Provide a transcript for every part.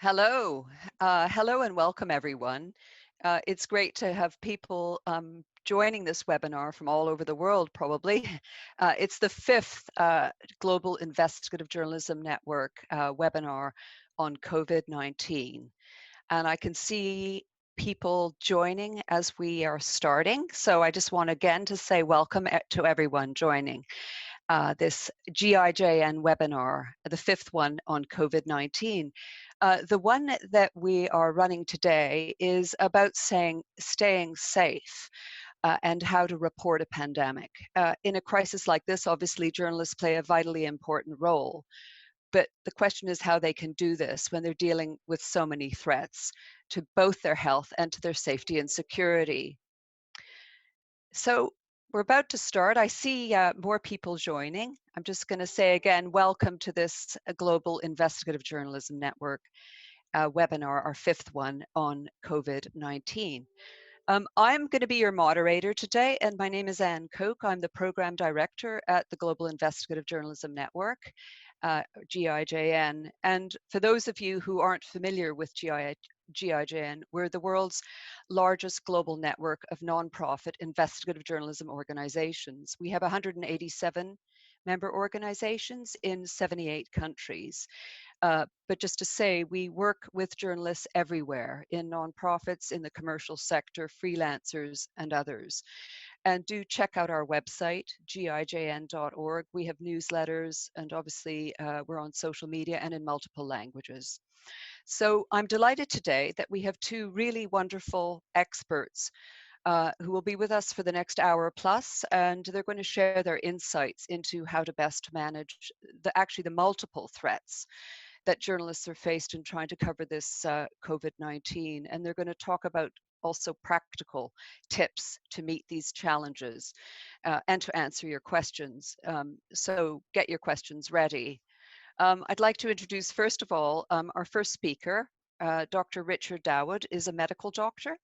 Hello. Hello and welcome everyone. It's great to have people joining this webinar from all over the world, probably. It's the fifth Global Investigative Journalism Network webinar on COVID-19. And I can see people joining as we are starting. So I just want again to say welcome to everyone joining this GIJN webinar, the fifth one on COVID-19. The one that we are running today is about staying safe and how to report a pandemic. In a crisis like this, obviously, journalists play a vitally important role. But the question is how they can do this when they're dealing with so many threats to both their health and to their safety and security. So we're about to start. I see more people joining. I'm just going to say again, welcome to this Global Investigative Journalism Network webinar, our fifth one on COVID-19. I'm going to be your moderator today, and my name is Anne Koch. I'm the Program Director at the Global Investigative Journalism Network, GIJN. And for those of you who aren't familiar with GIJN, we're the world's largest global network of nonprofit investigative journalism organizations. We have 187 member organizations in 78 countries. But just to say, we work with journalists everywhere, in nonprofits, in the commercial sector, freelancers, and others. And do check out our website, gijn.org. We have newsletters, and obviously we're on social media and in multiple languages. So I'm delighted today that we have two really wonderful experts who will be with us for the next hour plus, and they're going to share their insights into how to best manage the multiple threats that journalists are faced in trying to cover this COVID-19. And they're going to talk about also practical tips to meet these challenges and to answer your questions. So get your questions ready. I'd like to introduce, first of all, our first speaker. Dr. Richard Dawood is a medical doctor,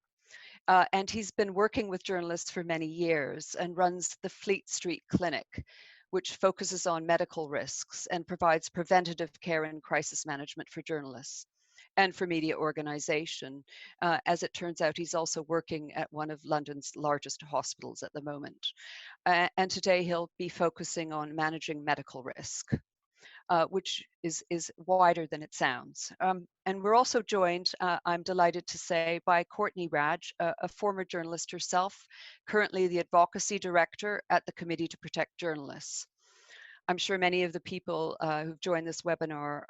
and he's been working with journalists for many years and runs the Fleet Street Clinic, which focuses on medical risks and provides preventative care and crisis management for journalists and for media organization. As it turns out, he's also working at one of London's largest hospitals at the moment. And today he'll be focusing on managing medical risk. Which is wider than it sounds. And we're also joined, I'm delighted to say, by Courtney Radsch, a former journalist herself, currently the Advocacy Director at the Committee to Protect Journalists. I'm sure many of the people who've joined this webinar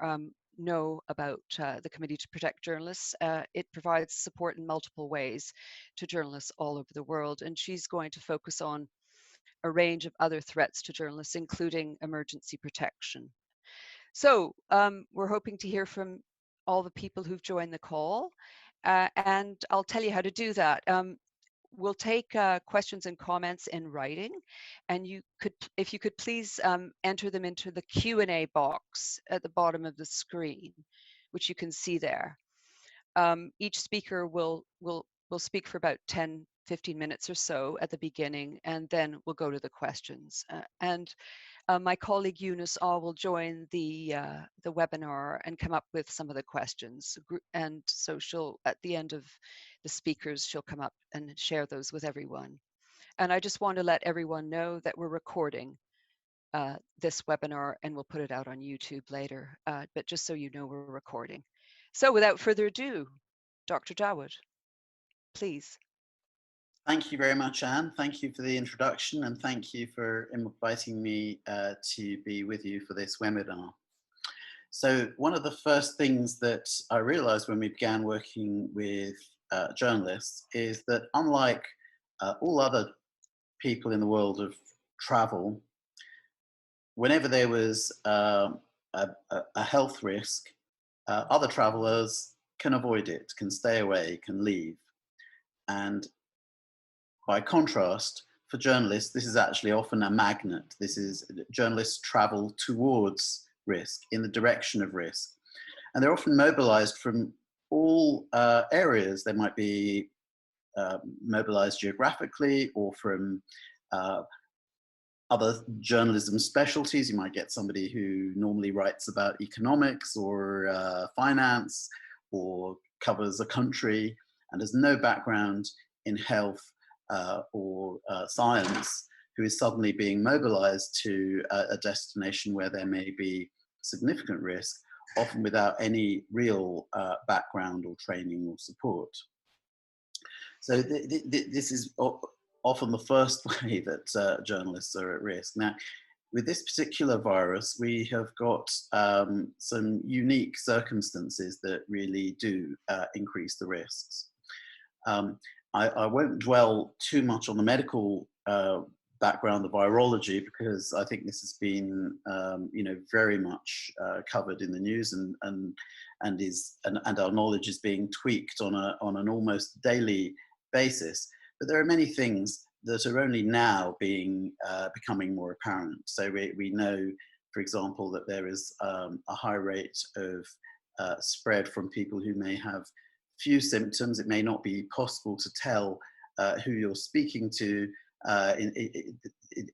know about the Committee to Protect Journalists. It provides support in multiple ways to journalists all over the world, and she's going to focus on a range of other threats to journalists, including emergency protection. So we're hoping to hear from all the people who've joined the call, and I'll tell you how to do that. We'll take questions and comments in writing, and if you could please enter them into the Q&A box at the bottom of the screen, which you can see there. Each speaker will speak for about 10-15 minutes or so at the beginning, and then we'll go to the questions. My colleague Eunice will join the webinar and come up with some of the questions. And so she'll, at the end of the speakers, she'll come up and share those with everyone. And I just want to let everyone know that we're recording this webinar and we'll put it out on YouTube later. But just so you know, we're recording. So without further ado, Dr. Dawood, please. Thank you very much, Anne. Thank you for the introduction, and thank you for inviting me to be with you for this webinar. So one of the first things that I realized when we began working with journalists is that unlike all other people in the world of travel, whenever there was a health risk, other travelers can avoid it, can stay away, can leave. And by contrast, for journalists, this is actually often a magnet. This is journalists travel towards risk, in the direction of risk. And they're often mobilized from all areas. They might be mobilized geographically or from other journalism specialties. You might get somebody who normally writes about economics or finance, or covers a country and has no background in health or science, who is suddenly being mobilized to a destination where there may be significant risk, often without any real background or training or support. So this is often the first way that journalists are at risk. Now, with this particular virus, we have got some unique circumstances that really do increase the risks. I won't dwell too much on the medical background of virology, because I think this has been, very much covered in the news, and our knowledge is being tweaked on an almost daily basis. But there are many things that are only now becoming more apparent. So we know, for example, that there is a high rate of spread from people who may have few symptoms. It may not be possible to tell who you're speaking to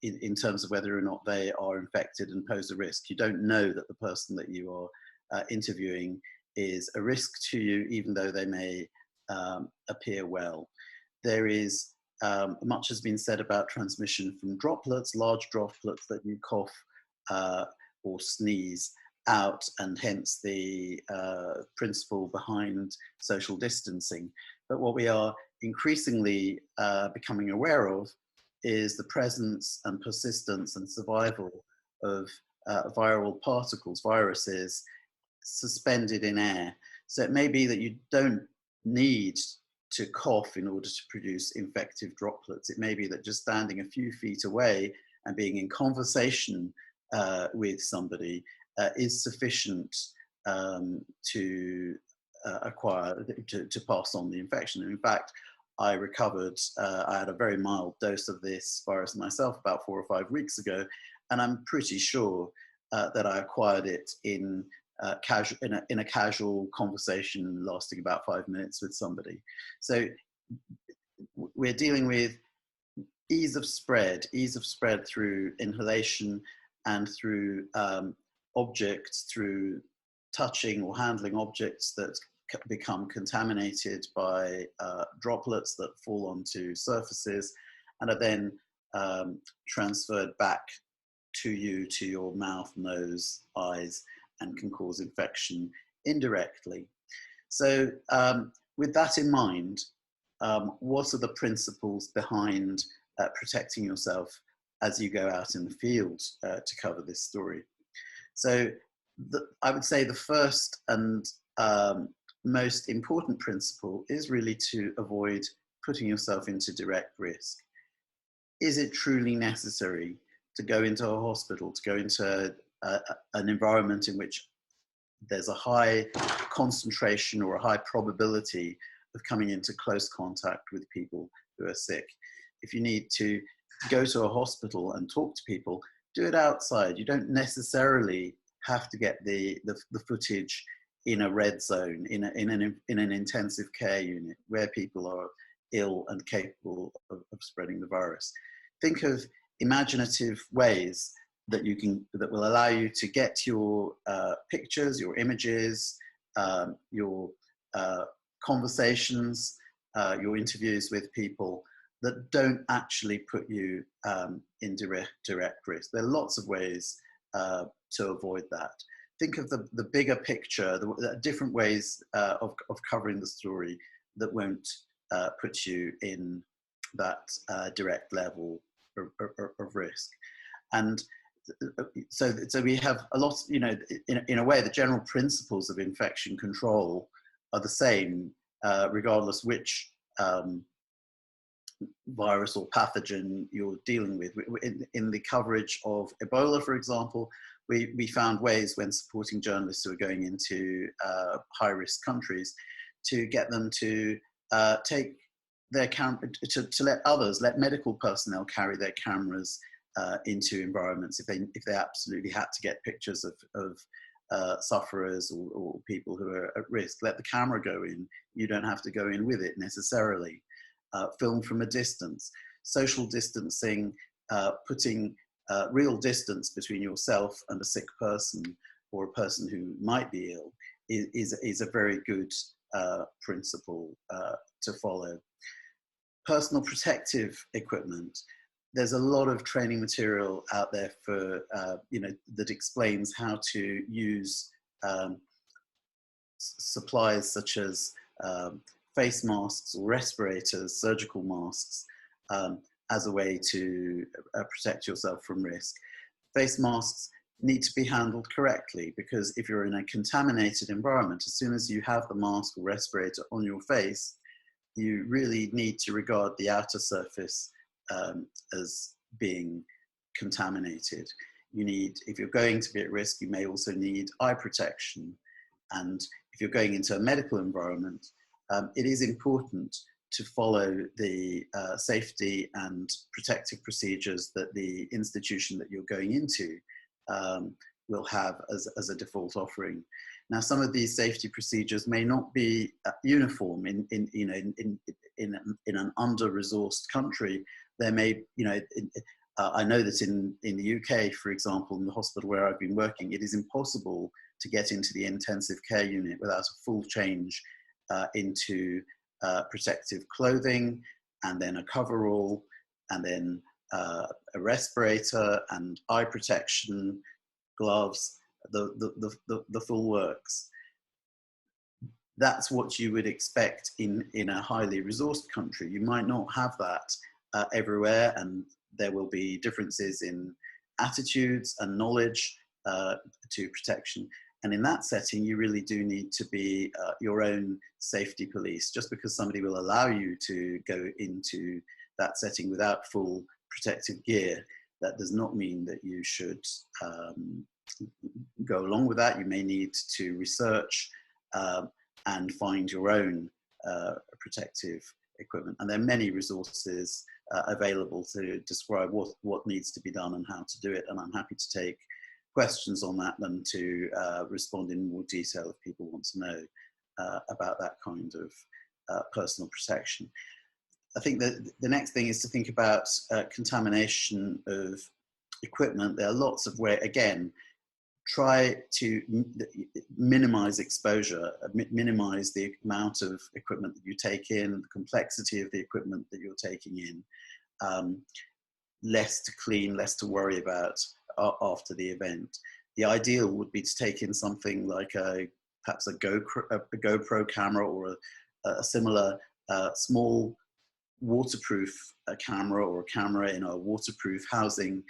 in terms of whether or not they are infected and pose a risk. You don't know that the person that you are interviewing is a risk to you, even though they may appear well. There is much has been said about transmission from droplets, large droplets that you cough or sneeze out, and hence the principle behind social distancing. But what we are increasingly becoming aware of is the presence and persistence and survival of viral particles, viruses, suspended in air. So it may be that you don't need to cough in order to produce infective droplets. It may be that just standing a few feet away and being in conversation with somebody is sufficient to acquire, to pass on the infection. And in fact, I recovered, I had a very mild dose of this virus myself about 4 or 5 weeks ago, and I'm pretty sure that I acquired it in a casual conversation lasting about 5 minutes with somebody. So we're dealing with ease of spread through inhalation and through objects, through touching or handling objects that become contaminated by droplets that fall onto surfaces and are then transferred back to you, to your mouth, nose, eyes, and can cause infection indirectly. So with that in mind, what are the principles behind protecting yourself as you go out in the field to cover this story? So I would say the first and most important principle is really to avoid putting yourself into direct risk. Is it truly necessary to go into a hospital, to go into an environment in which there's a high concentration or a high probability of coming into close contact with people who are sick? If you need to go to a hospital and talk to people, do it outside. You don't necessarily have to get the footage in a red zone, in an intensive care unit where people are ill and capable of spreading the virus. Think of imaginative ways that will allow you to get your pictures, your images, your conversations, your interviews with people that don't actually put you in direct risk. There are lots of ways to avoid that. Think of the bigger picture, the different ways of covering the story that won't put you in that direct level of risk. And so we have a lot, in a way, the general principles of infection control are the same, regardless which virus or pathogen you're dealing with. In the coverage of Ebola, for example, we found ways when supporting journalists who are going into high-risk countries to get them to take their camera, to let medical personnel carry their cameras into environments if they absolutely had to get pictures of sufferers or people who are at risk. Let the camera go in. You don't have to go in with it necessarily. Film from a distance. Social distancing, putting real distance between yourself and a sick person or a person who might be ill, is a very good principle to follow. Personal protective equipment. There's a lot of training material out there for, that explains how to use supplies such as face masks or respirators, surgical masks, as a way to protect yourself from risk. Face masks need to be handled correctly, because if you're in a contaminated environment, as soon as you have the mask or respirator on your face, you really need to regard the outer surface as being contaminated. You need, if you're going to be at risk, you may also need eye protection. And if you're going into a medical environment, it is important to follow the safety and protective procedures that the institution that you're going into will have as a default offering. Now, some of these safety procedures may not be uniform in an under-resourced country. There may, I know that in the UK, for example, in the hospital where I've been working, it is impossible to get into the intensive care unit without a full change into protective clothing, and then a coverall, and then a respirator and eye protection, gloves, the full works. That's what you would expect in a highly resourced country. You might not have that everywhere, and there will be differences in attitudes and knowledge to protection. And in that setting, you really do need to be your own safety police. Just because somebody will allow you to go into that setting without full protective gear, that does not mean that you should go along with that. You may need to research and find your own protective equipment. And there are many resources available to describe what needs to be done and how to do it. And I'm happy to take questions on that and to respond in more detail if people want to know about that kind of personal protection. I think that the next thing is to think about contamination of equipment. There are lots of ways, again, try to minimize exposure, minimize the amount of equipment that you take in, the complexity of the equipment that you're taking in, less to clean, less to worry about after the event. The ideal would be to take in something like perhaps a GoPro camera, or a similar small waterproof camera, or a camera in a waterproof housing,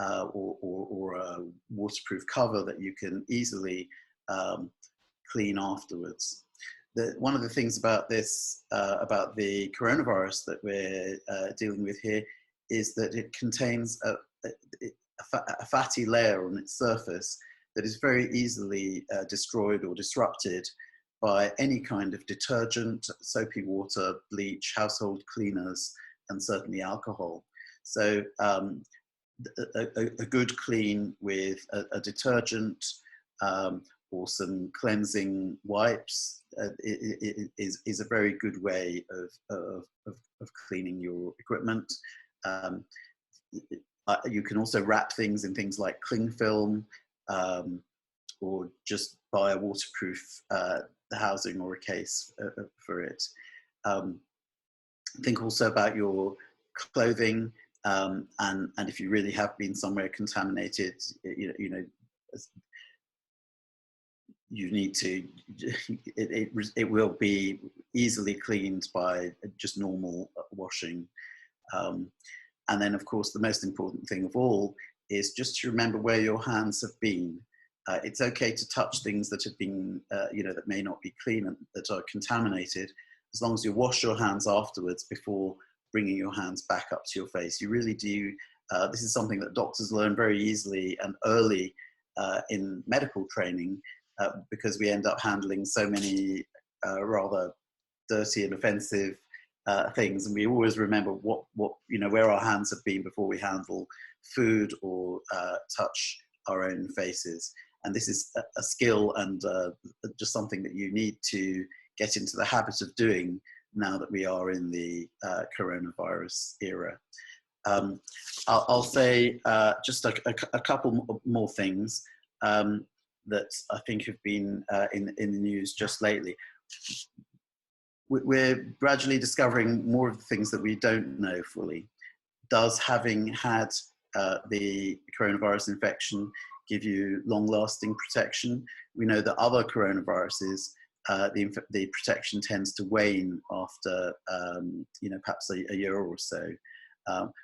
or a waterproof cover that you can easily clean afterwards. One of the things about this, about the coronavirus that we're dealing with here, is that it contains a fatty layer on its surface that is very easily destroyed or disrupted by any kind of detergent, soapy water, bleach, household cleaners, and certainly alcohol. So a good clean with a detergent or some cleansing wipes is a very good way of cleaning your equipment. You can also wrap things in things like cling film, or just buy a waterproof housing or a case for it. Think also about your clothing, and if you really have been somewhere contaminated, you need to, it will be easily cleaned by just normal washing. And then, of course, the most important thing of all is just to remember where your hands have been. It's okay to touch things that have been, that may not be clean and that are contaminated, as long as you wash your hands afterwards before bringing your hands back up to your face. You really do. This is something that doctors learn very easily and early in medical training, because we end up handling so many rather dirty and offensive things, and we always remember where our hands have been before we handle food or touch our own faces. And this is a skill and just something that you need to get into the habit of doing now that we are in the coronavirus era. I'll say just a couple more things. that I think have been in the news just lately. We're gradually discovering more of the things that we don't know fully. Does having had the coronavirus infection give you long-lasting protection? We know that other coronaviruses, the protection tends to wane after, perhaps a year or so.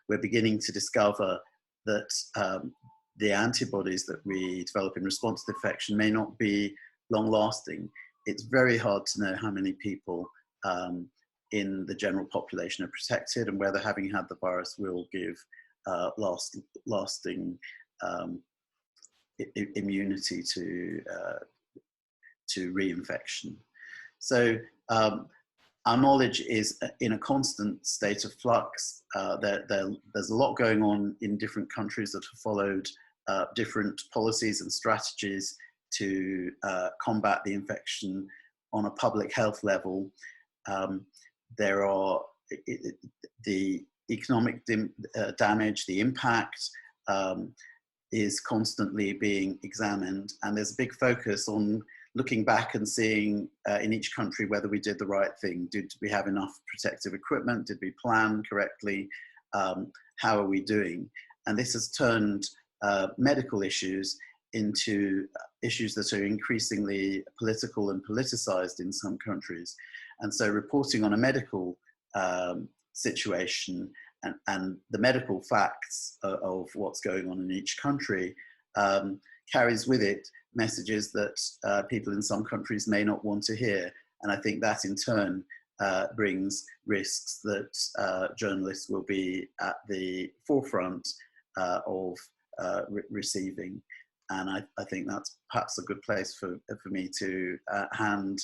We're beginning to discover that the antibodies that we develop in response to the infection may not be long-lasting. It's very hard to know how many people in the general population are protected, and whether having had the virus will give lasting immunity to reinfection. So our knowledge is in a constant state of flux. There's a lot going on in different countries that have followed different policies and strategies to combat the infection on a public health level. There are the economic damage, the impact is constantly being examined, and there's a big focus on looking back and seeing in each country whether we did the right thing. Did we have enough protective equipment? Did we plan correctly? How are we doing? And this has turned medical issues into issues that are increasingly political and politicized in some countries. And so reporting on a medical situation and the medical facts of what's going on in each country carries with it messages that people in some countries may not want to hear. And I think that in turn brings risks that journalists will be at the forefront of receiving. And I think that's perhaps a good place for me to hand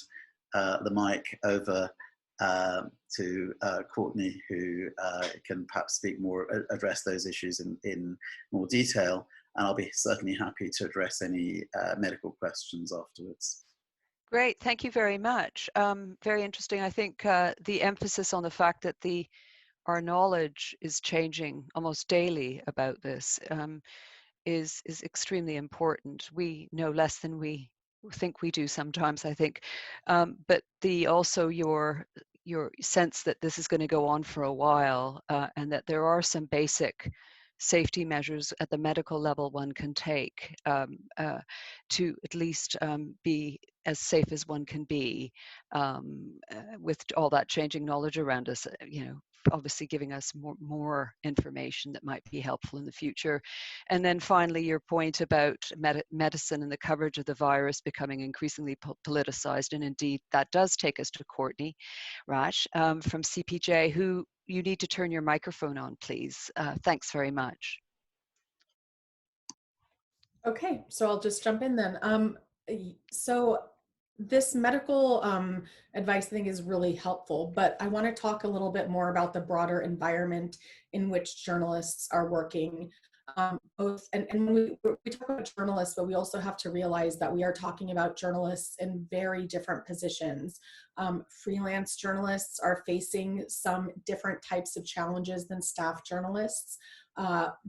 the mic over to Courtney, who can perhaps speak more, address those issues in more detail. And I'll be certainly happy to address any medical questions afterwards. Great, thank you very much. Very interesting. I think the emphasis on the fact that our knowledge is changing almost daily about this is extremely important. We know less than we think we do sometimes, I think. But also your sense that this is going to go on for a while, and that there are some basic safety measures at the medical level one can take to at least be as safe as one can be with all that changing knowledge around us, obviously giving us more information that might be helpful in the future. And then finally, your point about medicine and the coverage of the virus becoming increasingly politicized. And indeed, that does take us to Courtney Radsch from CPJ, who you need to turn your microphone on, please. Thanks very much. Okay, so I'll just jump in then. So this medical advice I think is really helpful, but I want to talk a little bit more about the broader environment in which journalists are working. Both, and when we talk about journalists, but we also have to realize that we are talking about journalists in very different positions. Freelance journalists are facing some different types of challenges than staff journalists.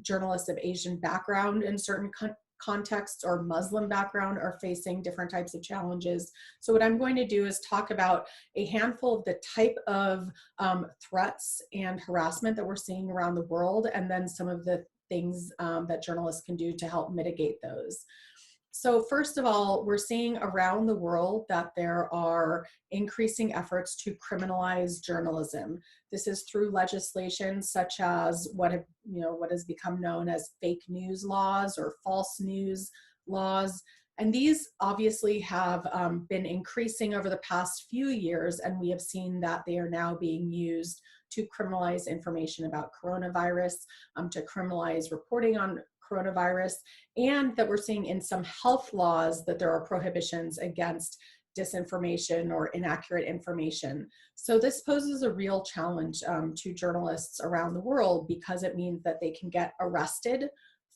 Journalists of Asian background in certain contexts or Muslim background are facing different types of challenges. So what I'm going to do is talk about a handful of the type of threats and harassment that we're seeing around the world, and then some of the things that journalists can do to help mitigate those. So first of all, we're seeing around the world that there are increasing efforts to criminalize journalism. This is through legislation such as what has become known as fake news laws or false news laws. And these obviously have been increasing over the past few years, and we have seen that they are now being used to criminalize information about coronavirus, to criminalize reporting on coronavirus, and that we're seeing in some health laws that there are prohibitions against disinformation or inaccurate information. So this poses a real challenge to journalists around the world, because it means that they can get arrested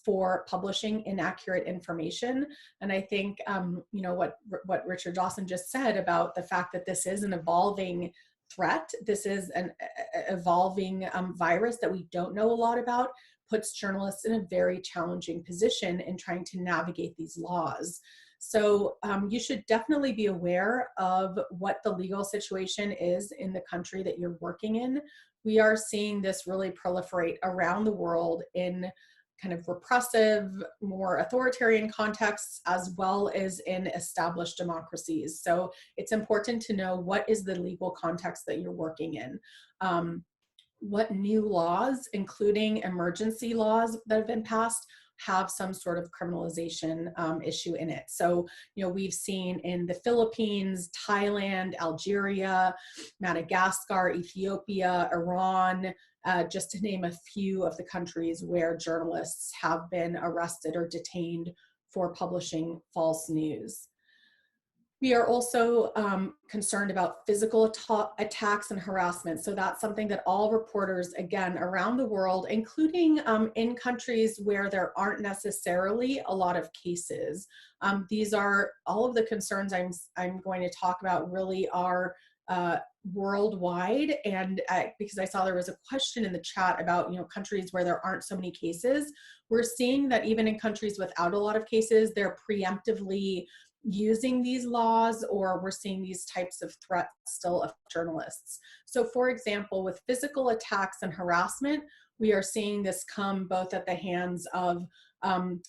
for publishing inaccurate information. And I think what Richard Dawson just said about the fact that this is an evolving threat, this is an evolving virus that we don't know a lot about. puts journalists in a very challenging position in trying to navigate these laws. So you should definitely be aware of what the legal situation is in the country that you're working in. We are seeing this really proliferate around the world in kind of repressive, more authoritarian contexts, as well as in established democracies. So it's important to know what is the legal context that you're working in. What new laws, including emergency laws that have been passed, have some sort of criminalization issue in it. So, we've seen in the Philippines, Thailand, Algeria, Madagascar, Ethiopia, Iran, just to name a few of the countries where journalists have been arrested or detained for publishing false news. We are also concerned about physical attacks and harassment. So that's something that all reporters, again, around the world, including in countries where there aren't necessarily a lot of cases. These are all of the concerns I'm going to talk about really are worldwide. And because I saw there was a question in the chat about, countries where there aren't so many cases, we're seeing that even in countries without a lot of cases, they're preemptively using these laws, or we're seeing these types of threats still of journalists. So for example, with physical attacks and harassment, we are seeing this come both at the hands of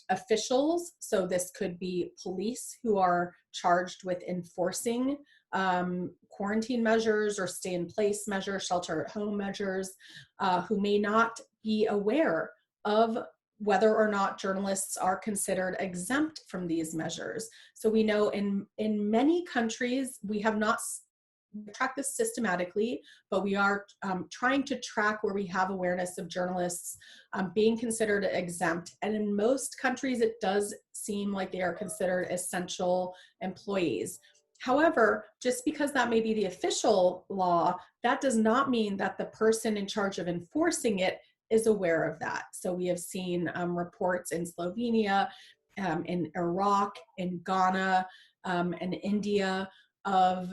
officials. So this could be police who are charged with enforcing quarantine measures or stay in place measures, shelter at home measures, who may not be aware of whether or not journalists are considered exempt from these measures. So we know in many countries, we have not tracked this systematically, but we are trying to track where we have awareness of journalists being considered exempt. And in most countries, it does seem like they are considered essential employees. However, just because that may be the official law, that does not mean that the person in charge of enforcing it is aware of that. So we have seen reports in Slovenia, in Iraq, in Ghana, and India of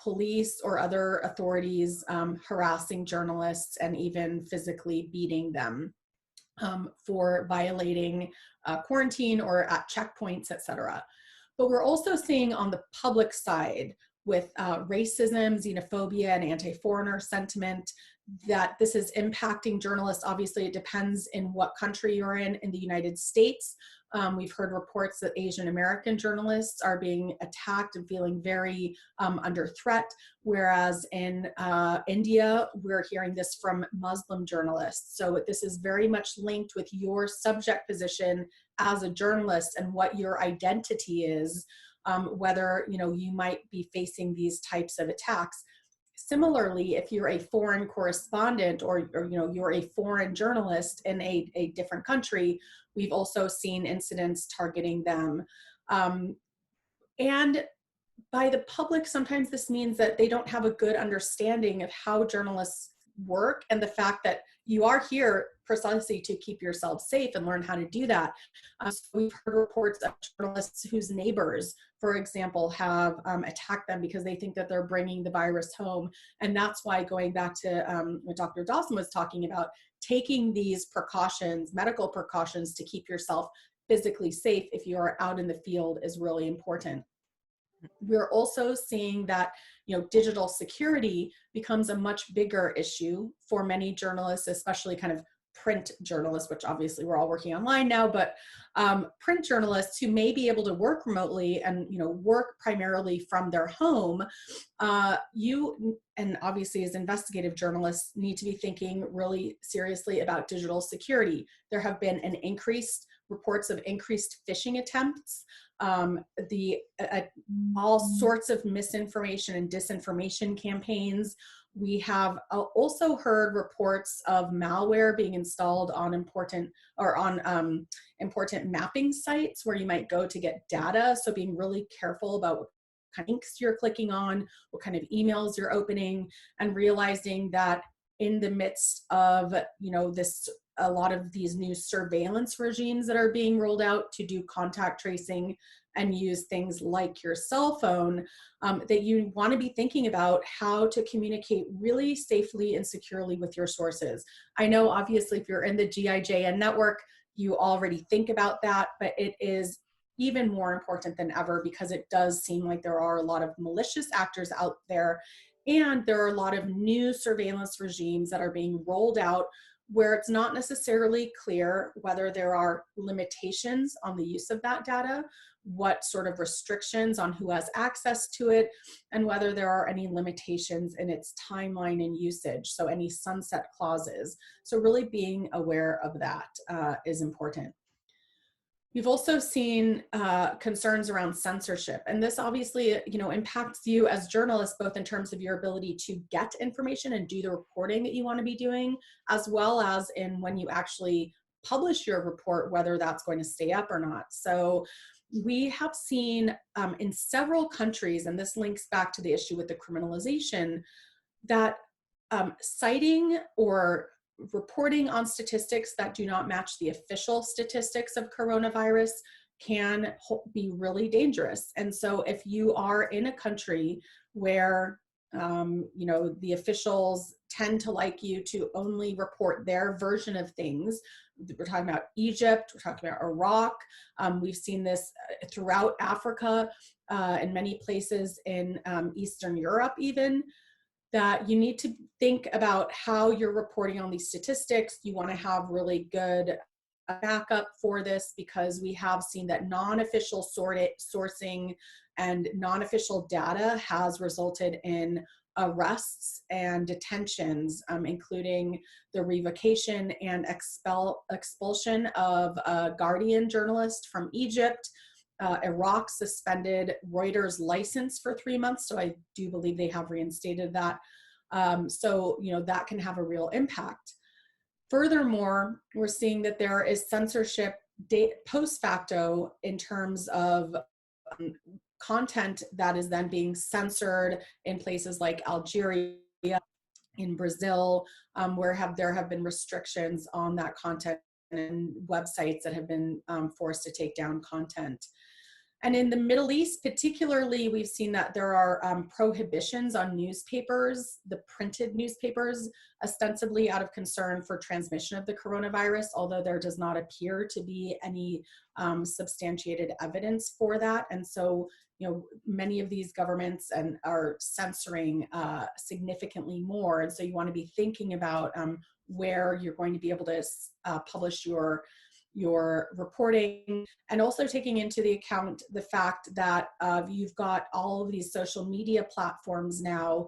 police or other authorities harassing journalists and even physically beating them for violating quarantine or at checkpoints, etc. But we're also seeing on the public side with racism, xenophobia, and anti-foreigner sentiment, that this is impacting journalists. Obviously, it depends in what country you're in. In the United States, we've heard reports that Asian American journalists are being attacked and feeling very under threat, whereas in India, we're hearing this from Muslim journalists. So this is very much linked with your subject position as a journalist and what your identity is, whether you might be facing these types of attacks. Similarly, if you're a foreign correspondent or you're a foreign journalist in a different country, we've also seen incidents targeting them. And by the public, sometimes this means that they don't have a good understanding of how journalists work and the fact that you are here precisely to keep yourself safe and learn how to do that. So we've heard reports of journalists whose neighbors, for example, have attacked them because they think that they're bringing the virus home. And that's why, going back to what Dr. Dawson was talking about, taking these precautions, medical precautions to keep yourself physically safe if you are out in the field is really important. We're also seeing that digital security becomes a much bigger issue for many journalists, especially kind of print journalists, which obviously we're all working online now, but print journalists who may be able to work remotely and work primarily from their home, and obviously as investigative journalists need to be thinking really seriously about digital security. There have been reports of increased phishing attempts, all sorts of misinformation and disinformation campaigns. We have also heard reports of malware being installed on important mapping sites where you might go to get data. So being really careful about what kind of links you're clicking on, what kind of emails you're opening, and realizing that in the midst of this a lot of these new surveillance regimes that are being rolled out to do contact tracing and use things like your cell phone, that you want to be thinking about how to communicate really safely and securely with your sources. I know obviously if you're in the GIJN network, you already think about that, but it is even more important than ever because it does seem like there are a lot of malicious actors out there, and there are a lot of new surveillance regimes that are being rolled out where it's not necessarily clear whether there are limitations on the use of that data, what sort of restrictions on who has access to it, and whether there are any limitations in its timeline and usage, so any sunset clauses. So really being aware of that is important. We've also seen concerns around censorship, and this obviously, impacts you as journalists, both in terms of your ability to get information and do the reporting that you want to be doing, as well as in when you actually publish your report, whether that's going to stay up or not. So we have seen in several countries, and this links back to the issue with the criminalization, that citing or reporting on statistics that do not match the official statistics of coronavirus can be really dangerous. And so if you are in a country where the officials tend to like you to only report their version of things, we're talking about Egypt, we're talking about Iraq, we've seen this throughout Africa, in many places in Eastern Europe even, that you need to think about how you're reporting on these statistics. You want to have really good backup for this, because we have seen that non-official sourcing and non-official data has resulted in arrests and detentions, including the revocation and expulsion of a Guardian journalist from Egypt. Iraq suspended Reuters' license for 3 months, so I do believe they have reinstated that. So that can have a real impact. Furthermore, we're seeing that there is censorship post facto in terms of content that is then being censored in places like Algeria, in Brazil, where there have been restrictions on that content, and websites that have been forced to take down content. And in the Middle East, particularly, we've seen that there are prohibitions on newspapers, the printed newspapers, ostensibly out of concern for transmission of the coronavirus, although there does not appear to be any substantiated evidence for that. And so, many of these governments are censoring significantly more. And so you want to be thinking about where you're going to be able to publish your reporting, and also taking into the account the fact that you've got all of these social media platforms now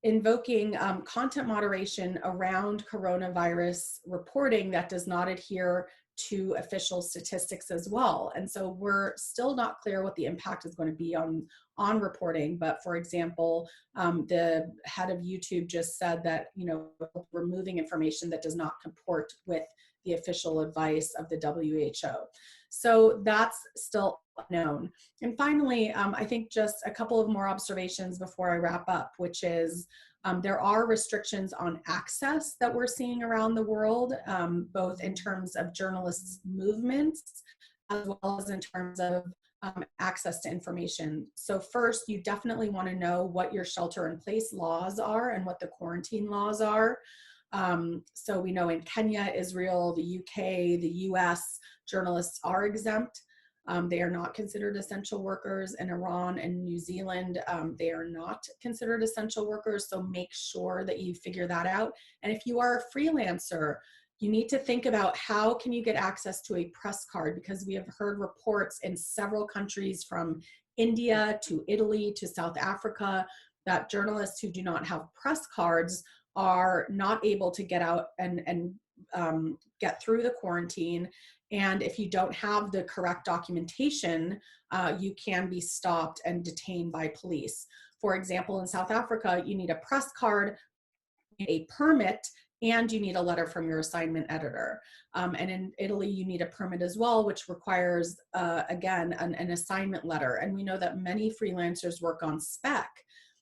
invoking content moderation around coronavirus reporting that does not adhere to official statistics as well. And so we're still not clear what the impact is going to be on reporting. But for example, the head of YouTube just said that, removing information that does not comport with the official advice of the WHO. So that's still unknown. And finally, I think just a couple of more observations before I wrap up, which is there are restrictions on access that we're seeing around the world, both in terms of journalists' movements, as well as in terms of access to information. So first, you definitely want to know what your shelter-in-place laws are and what the quarantine laws are. So we know in Kenya, Israel, the UK, the US, journalists are exempt. They are not considered essential workers. In Iran and New Zealand, they are not considered essential workers. So make sure that you figure that out. And if you are a freelancer, you need to think about how can you get access to a press card, because we have heard reports in several countries, from India to Italy to South Africa, that journalists who do not have press cards are not able to get out and get through the quarantine. And if you don't have the correct documentation, you can be stopped and detained by police. For example, in South Africa, you need a press card, a permit, and you need a letter from your assignment editor. And in Italy, you need a permit as well, which requires, again, an assignment letter. And we know that many freelancers work on spec.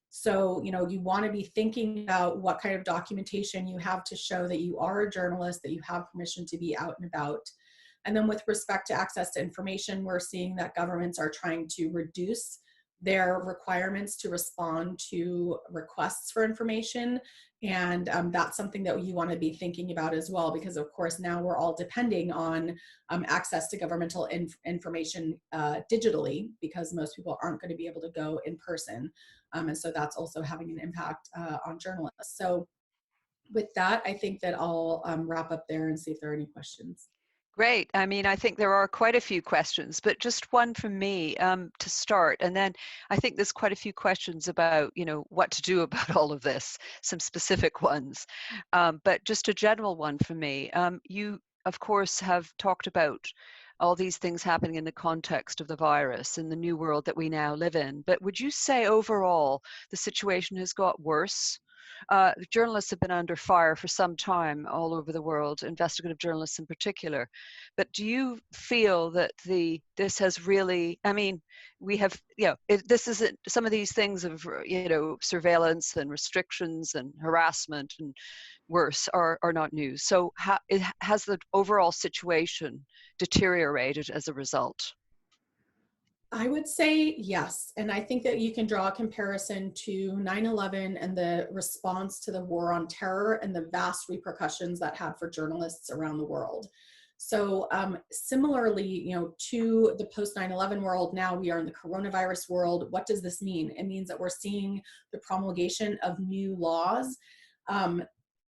So, you want to be thinking about what kind of documentation you have to show that you are a journalist, that you have permission to be out and about. And then with respect to access to information, we're seeing that governments are trying to reduce their requirements to respond to requests for information. And that's something that you want to be thinking about as well, because of course now we're all depending on access to governmental information digitally, because most people aren't going to be able to go in person. And so that's also having an impact on journalists. So with that, I think that I'll wrap up there and see if there are any questions. Great. I mean, I think there are quite a few questions, but just one from me to start. And then I think there's quite a few questions about, what to do about all of this, some specific ones. But just a general one for me. You, of course, have talked about all these things happening in the context of the virus in the new world that we now live in. But would you say overall the situation has got worse? Journalists have been under fire for some time all over the world, investigative journalists in particular. But do you feel that this has really, I mean, we have, this isn't, some of these things of, surveillance and restrictions and harassment and worse are not news. So has the overall situation deteriorated as a result? I would say yes. And I think that you can draw a comparison to 9/11 and the response to the war on terror and the vast repercussions that had for journalists around the world. So similarly, to the post 9/11 world, now we are in the coronavirus world. What does this mean? It means that we're seeing the promulgation of new laws.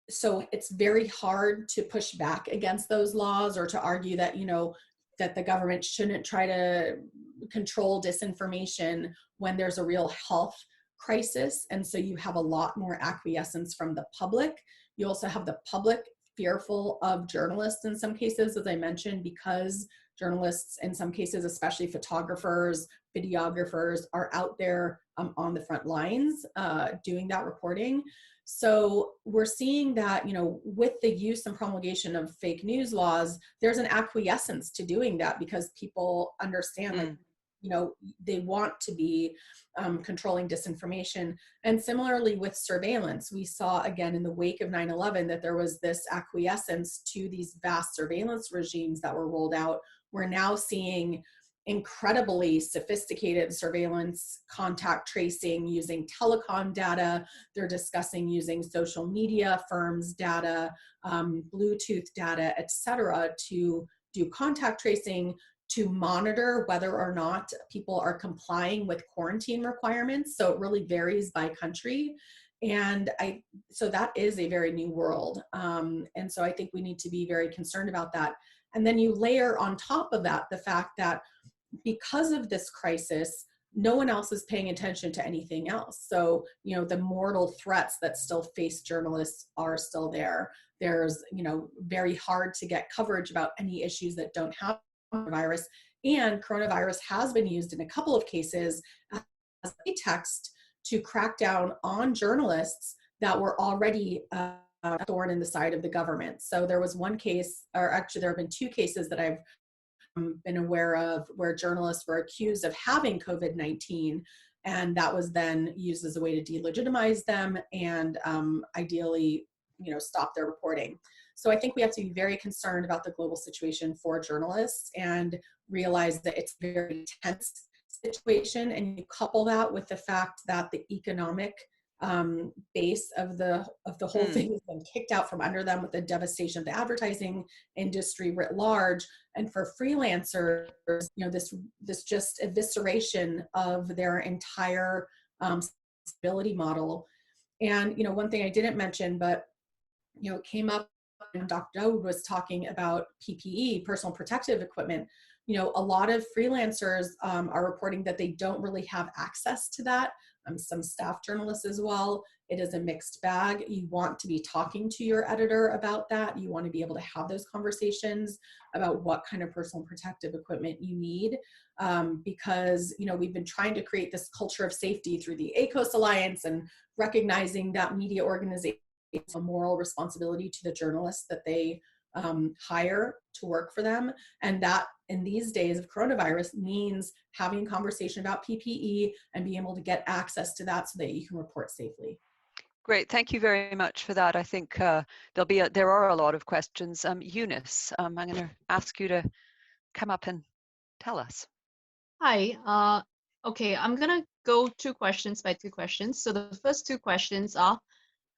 So it's very hard to push back against those laws or to argue that, that the government shouldn't try to control disinformation when there's a real health crisis. And so you have a lot more acquiescence from the public. You also have the public fearful of journalists in some cases, as I mentioned, because journalists in some cases, especially photographers, videographers, are out there on the front lines doing that reporting. So we're seeing that, with the use and promulgation of fake news laws, there's an acquiescence to doing that because people understand, they want to be controlling disinformation. And similarly with surveillance, we saw again in the wake of 9/11 that there was this acquiescence to these vast surveillance regimes that were rolled out. We're now seeing incredibly sophisticated surveillance, contact tracing using telecom data. They're discussing using social media firms' data, Bluetooth data, et cetera, to do contact tracing, to monitor whether or not people are complying with quarantine requirements. So it really varies by country. And so that is a very new world. And so I think we need to be very concerned about that. And then you layer on top of that the fact that because of this crisis, no one else is paying attention to anything else. So, the mortal threats that still face journalists are still there. There's, very hard to get coverage about any issues that don't have coronavirus. And coronavirus has been used in a couple of cases as a text to crack down on journalists that were already a thorn in the side of the government. So there was one case, or actually there have been two cases that I've been aware of where journalists were accused of having COVID-19, and that was then used as a way to delegitimize them and ideally, stop their reporting. So I think we have to be very concerned about the global situation for journalists and realize that it's a very tense situation. And you couple that with the fact that the economic base of the whole thing has been kicked out from under them with the devastation of the advertising industry writ large, and for freelancers, this just evisceration of their entire stability model. And one thing I didn't mention, but it came up when Dr. Dawood was talking about PPE, personal protective equipment. A lot of freelancers are reporting that they don't really have access to that. Some staff journalists as well. It is a mixed bag. You want to be talking to your editor about that. You want to be able to have those conversations about what kind of personal protective equipment you need. Because, we've been trying to create this culture of safety through the ACOS Alliance and recognizing that media organizations have a moral responsibility to the journalists that they hire to work for them. And that in these days of coronavirus means having a conversation about PPE and being able to get access to that so that you can report safely. Great, thank you very much for that. I think there are a lot of questions. Eunice, I'm going to ask you to come up and tell us. Hi. Okay, I'm gonna go two questions by two questions. So the first two questions are,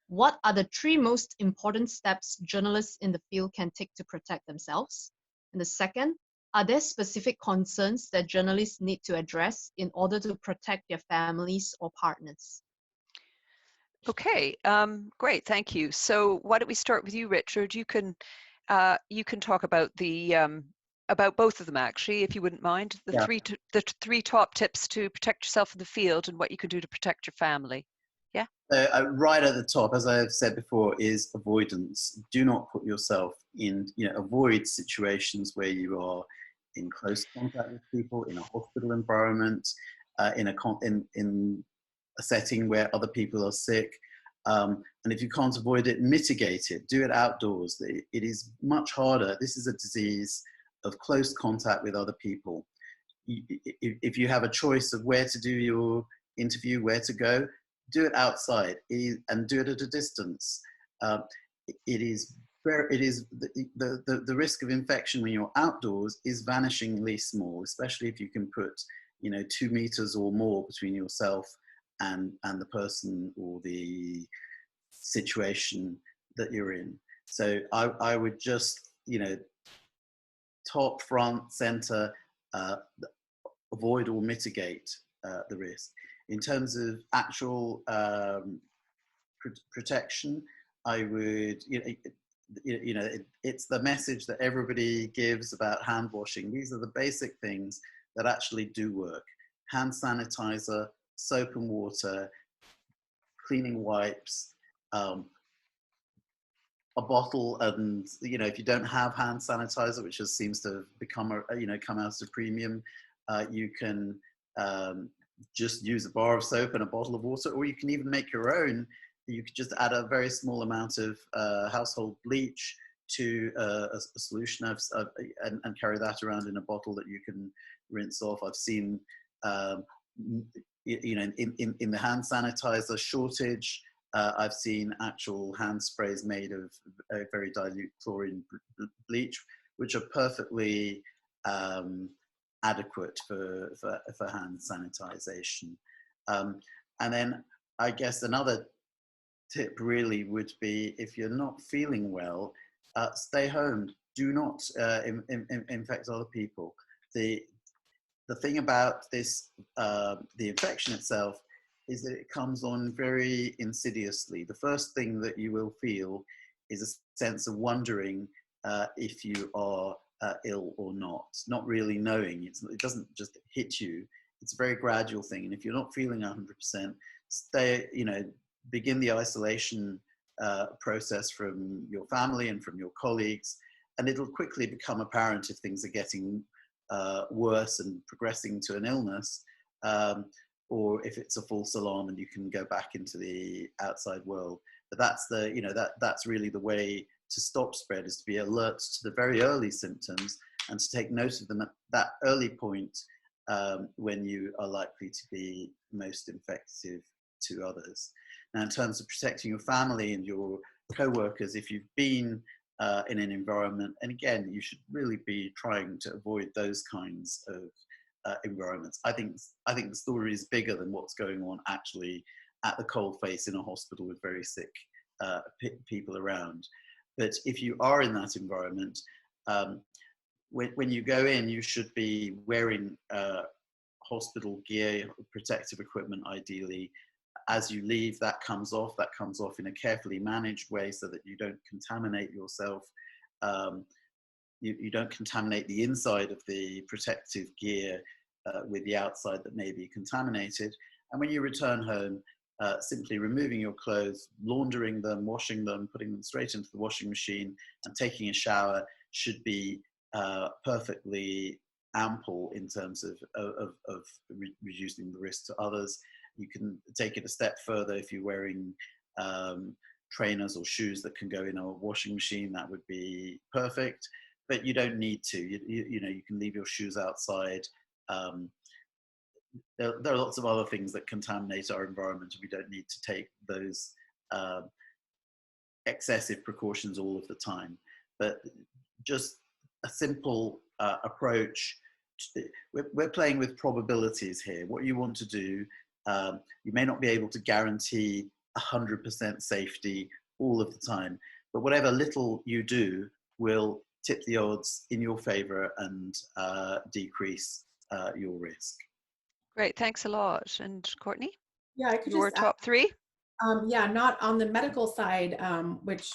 what are the three most important steps journalists in the field can take to protect themselves? And the second, are there specific concerns that journalists need to address in order to protect their families or partners? Okay, great, thank you. So why don't we start with you, Richard? You can talk about about both of them, actually, if you wouldn't mind. The three top tips to protect yourself in the field and what you can do to protect your family. Yeah. Right at the top, as I've said before, is avoidance. Do not put yourself in, avoid situations where you are in close contact with people, in a hospital environment, in a setting where other people are sick. And if you can't avoid it, mitigate it. Do it outdoors. It is much harder. This is a disease of close contact with other people. If you have a choice of where to do your interview, where to go, do it outside and do it at a distance. The risk of infection when you're outdoors is vanishingly small, especially if you can put 2 meters or more between yourself and the person or the situation that you're in. So I would just top, front, center, avoid or mitigate the risk. In terms of actual protection, I would, it's the message that everybody gives about hand washing. These are the basic things that actually do work. Hand sanitizer, soap and water, cleaning wipes, a bottle, and if you don't have hand sanitizer, which just seems to have become come out as a premium, you can just use a bar of soap and a bottle of water, or you can even make your own. You could just add a very small amount of household bleach to a solution and carry that around in a bottle that you can rinse off. I've seen in the hand sanitizer shortage, I've seen actual hand sprays made of very dilute chlorine bleach, which are perfectly adequate for hand sanitization. And then I guess another tip really would be, if you're not feeling well, stay home. Do not infect other people. The thing about this, the infection itself, is that it comes on very insidiously. The first thing that you will feel is a sense of wondering if you are ill or not really knowing. It doesn't just hit you. It's a very gradual thing. And if you're not feeling 100%, begin the isolation process from your family and from your colleagues. And it'll quickly become apparent if things are getting worse and progressing to an illness, or if it's a false alarm and you can go back into the outside world. But that's that's really the way to stop spread, is to be alert to the very early symptoms and to take note of them at that early point when you are likely to be most infective to others. Now, in terms of protecting your family and your co-workers, if you've been in an environment, and again, you should really be trying to avoid those kinds of environments. I think the story is bigger than what's going on actually at the coalface in a hospital with very sick people around. But if you are in that environment, when you go in, you should be wearing hospital gear, protective equipment ideally. As you leave, that comes off in a carefully managed way so that you don't contaminate yourself. You don't contaminate the inside of the protective gear with the outside that may be contaminated. And when you return home, simply removing your clothes, laundering them, washing them, putting them straight into the washing machine, and taking a shower should be perfectly ample in terms of reducing the risk to others. You can take it a step further if you're wearing trainers or shoes that can go in a washing machine, that would be perfect. But you don't need to. You know, you can leave your shoes outside. There are lots of other things that contaminate our environment, and we don't need to take those excessive precautions all of the time. But just a simple approach. We're playing with probabilities here. What you want to do, you may not be able to guarantee 100% safety all of the time, but whatever little you do will tip the odds in your favor and decrease your risk. Great, thanks a lot. And Courtney, Yeah, I could your just top three? yeah, not on the medical side, which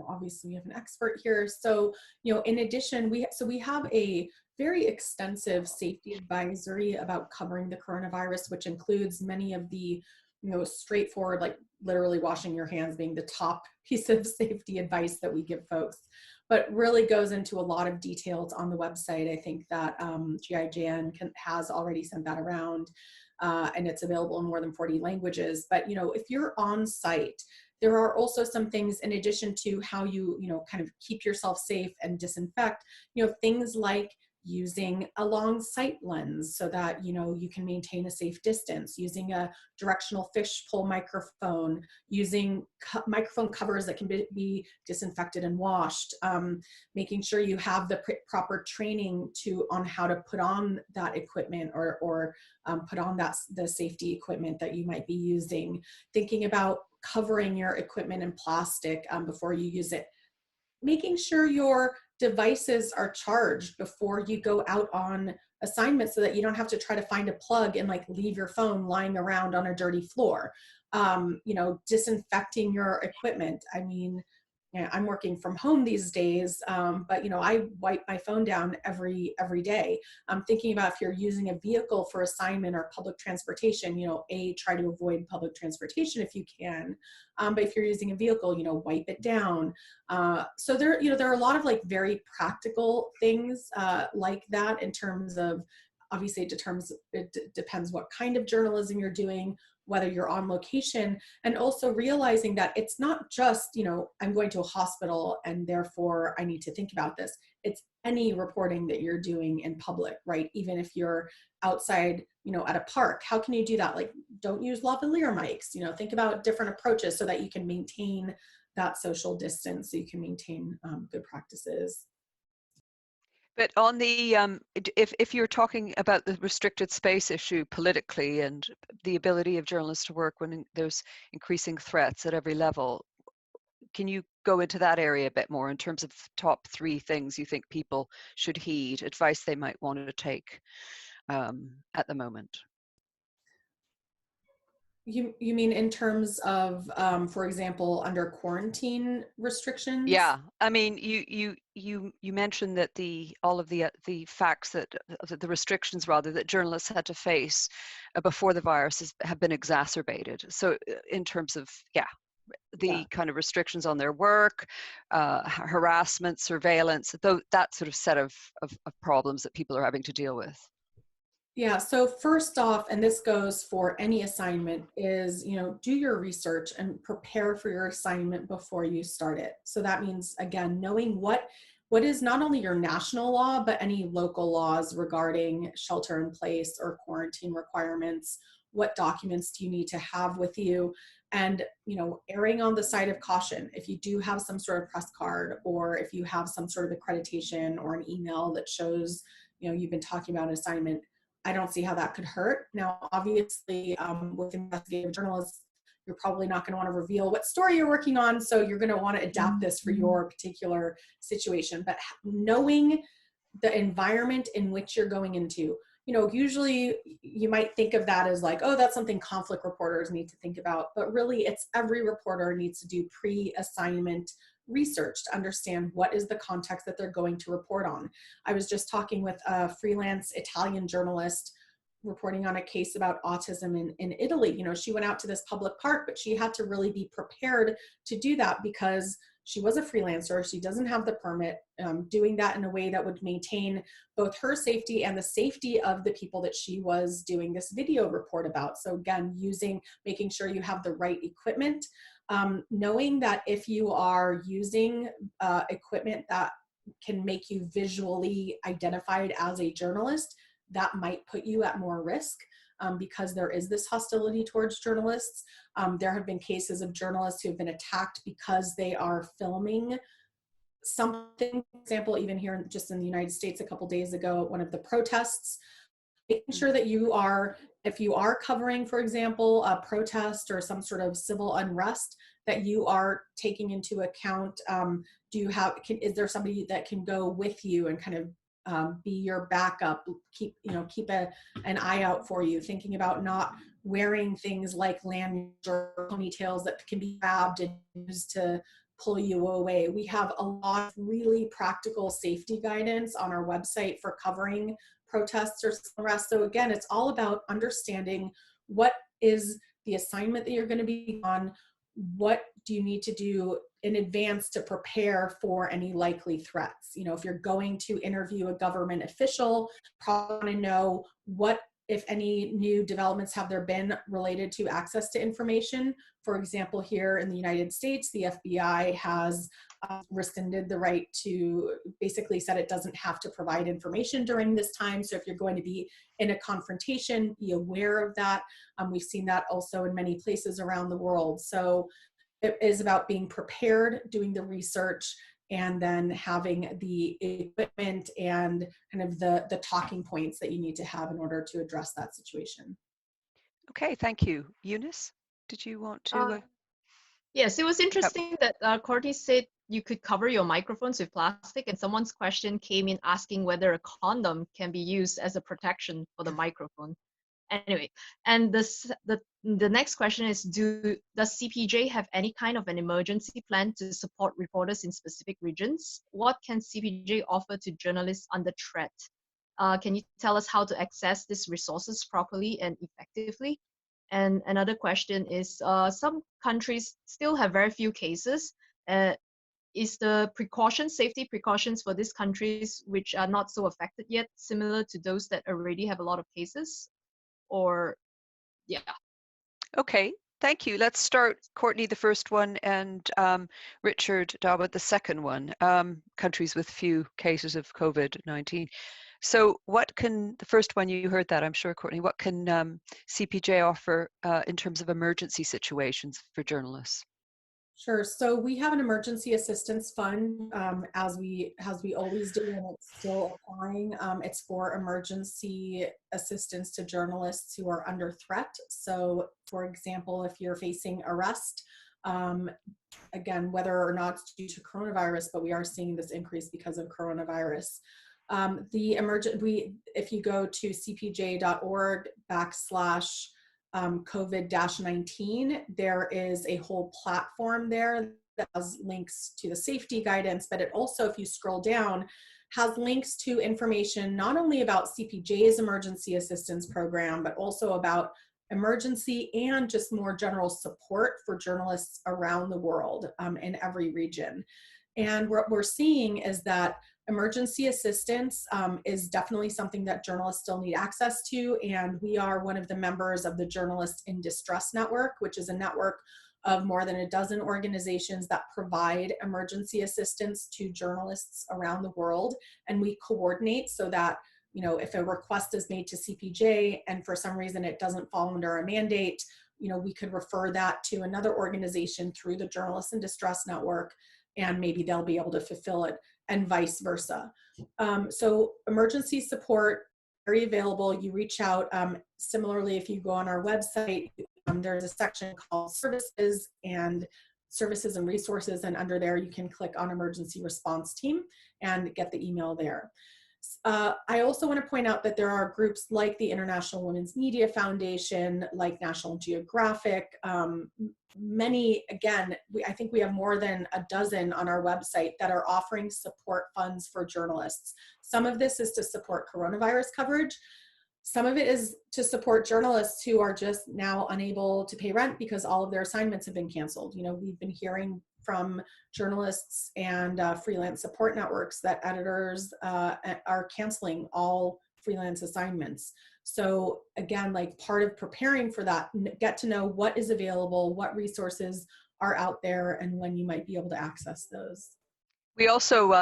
obviously we have an expert here. So, in addition, we have a very extensive safety advisory about covering the coronavirus, which includes many of the, straightforward, like literally washing your hands being the top piece of safety advice that we give folks, but really goes into a lot of details on the website. I think that GIJN has already sent that around. And it's available in more than 40 languages. But, if you're on site, there are also some things in addition to how you, kind of keep yourself safe and disinfect, things like using a long sight lens so that, you can maintain a safe distance, using a directional fishbowl microphone, using microphone covers that can be disinfected and washed, making sure you have the proper training on how to put on that equipment or put on the safety equipment that you might be using, thinking about covering your equipment in plastic before you use it, making sure your devices are charged before you go out on assignment so that you don't have to try to find a plug and like leave your phone lying around on a dirty floor. Disinfecting your equipment. I mean, I'm working from home these days, but I wipe my phone down every day. I'm thinking about if you're using a vehicle for assignment or public transportation, try to avoid public transportation if you can. But if you're using a vehicle, wipe it down. So there are a lot of like very practical things like that in terms of, obviously it depends what kind of journalism you're doing, whether you're on location, and also realizing that it's not just, I'm going to a hospital and therefore I need to think about this. It's any reporting that you're doing in public, right? Even if you're outside, at a park, how can you do that? Like, don't use lavalier mics, think about different approaches so that you can maintain that social distance, so you can maintain good practices. But on the, if you're talking about the restricted space issue politically and the ability of journalists to work when there's increasing threats at every level, can you go into that area a bit more in terms of top three things you think people should heed, advice they might want to take at the moment? You mean in terms of, for example, under quarantine restrictions? Yeah, I mean, you mentioned that all of the facts that the restrictions rather that journalists had to face before the virus have been exacerbated. So in terms of the kind of restrictions on their work, harassment, surveillance, that sort of set of problems that people are having to deal with. Yeah, so first off, and this goes for any assignment, is, do your research and prepare for your assignment before you start it. So that means, again, knowing what is not only your national law, but any local laws regarding shelter in place or quarantine requirements. What documents do you need to have with you? And, erring on the side of caution. If you do have some sort of press card, or if you have some sort of accreditation or an email that shows, you've been talking about an assignment, I don't see how that could hurt. Now, obviously, with investigative journalists, you're probably not going to want to reveal what story you're working on, so you're going to want to adapt this for your particular situation. But knowing the environment in which you're going into, usually you might think of that as like, oh, that's something conflict reporters need to think about, but really it's every reporter needs to do pre-assignment research to understand what is the context that they're going to report on. I was just talking with a freelance Italian journalist reporting on a case about autism in Italy. She went out to this public park, but she had to really be prepared to do that because she was a freelancer. She doesn't have the permit, doing that in a way that would maintain both her safety and the safety of the people that she was doing this video report about. So again, making sure you have the right equipment. knowing that if you are using equipment that can make you visually identified as a journalist, that might put you at more risk. Because there is this hostility towards journalists. There have been cases of journalists who have been attacked because they are filming something. For example, even here just in the United States a couple days ago, one of the protests, making sure that you are, if you are covering, for example, a protest or some sort of civil unrest, that you are taking into account, do you have, is there somebody that can go with you and kind of be your backup, keep an eye out for you, thinking about not wearing things like lanyards or ponytails that can be grabbed and used to pull you away. We have a lot of really practical safety guidance on our website for covering protests or unrest. So again, it's all about understanding what is the assignment that you're going to be on, what do you need to do in advance to prepare for any likely threats. If you're going to interview a government official, probably want to know what, if any, new developments have there been related to access to information. For example, here in the United States, the FBI has rescinded the right to, basically said it doesn't have to provide information during this time. So if you're going to be in a confrontation, be aware of that. We've seen that also in many places around the world. So it is about being prepared, doing the research, and then having the equipment and kind of the talking points that you need to have in order to address that situation. Okay, thank you. Eunice, did you want to? Yes, it was interesting that Courtney said you could cover your microphones with plastic, and someone's question came in asking whether a condom can be used as a protection for the microphone. Anyway, and the next question is, does CPJ have any kind of an emergency plan to support reporters in specific regions? What can CPJ offer to journalists under threat? Can you tell us how to access these resources properly and effectively? And another question is, some countries still have very few cases. Is the safety precautions for these countries which are not so affected yet similar to those that already have a lot of cases? Or, yeah. Okay, thank you. Let's start, Courtney, the first one, and Richard Dawood, the second one, countries with few cases of COVID-19. So the first one, you heard that, I'm sure, Courtney, what can CPJ offer in terms of emergency situations for journalists? Sure. So we have an emergency assistance fund, as we always do, and it's still applying. It's for emergency assistance to journalists who are under threat. So, for example, if you're facing arrest, again, whether or not it's due to coronavirus, but we are seeing this increase because of coronavirus. If you go to cpj.org/, COVID-19, there is a whole platform there that has links to the safety guidance, but it also, if you scroll down, has links to information not only about CPJ's emergency assistance program, but also about emergency and just more general support for journalists around the world, in every region. And what we're seeing is that emergency assistance is definitely something that journalists still need access to, and we are one of the members of the Journalists in Distress Network, which is a network of more than a dozen organizations that provide emergency assistance to journalists around the world. And we coordinate so that, if a request is made to CPJ and for some reason it doesn't fall under a mandate, we could refer that to another organization through the Journalists in Distress Network, and maybe they'll be able to fulfill it, and vice versa. So emergency support, very available. You reach out. Similarly, if you go on our website, there's a section called Services and Resources, and under there you can click on Emergency Response Team and get the email there. I also want to point out that there are groups like the International Women's Media Foundation, like National Geographic, many, again, I think we have more than a dozen on our website that are offering support funds for journalists. Some of this is to support coronavirus coverage. Some of it is to support journalists who are just now unable to pay rent because all of their assignments have been canceled. We've been hearing from journalists and freelance support networks that editors are canceling all freelance assignments. So again, like part of preparing for that, get to know what is available, what resources are out there and when you might be able to access those. We also,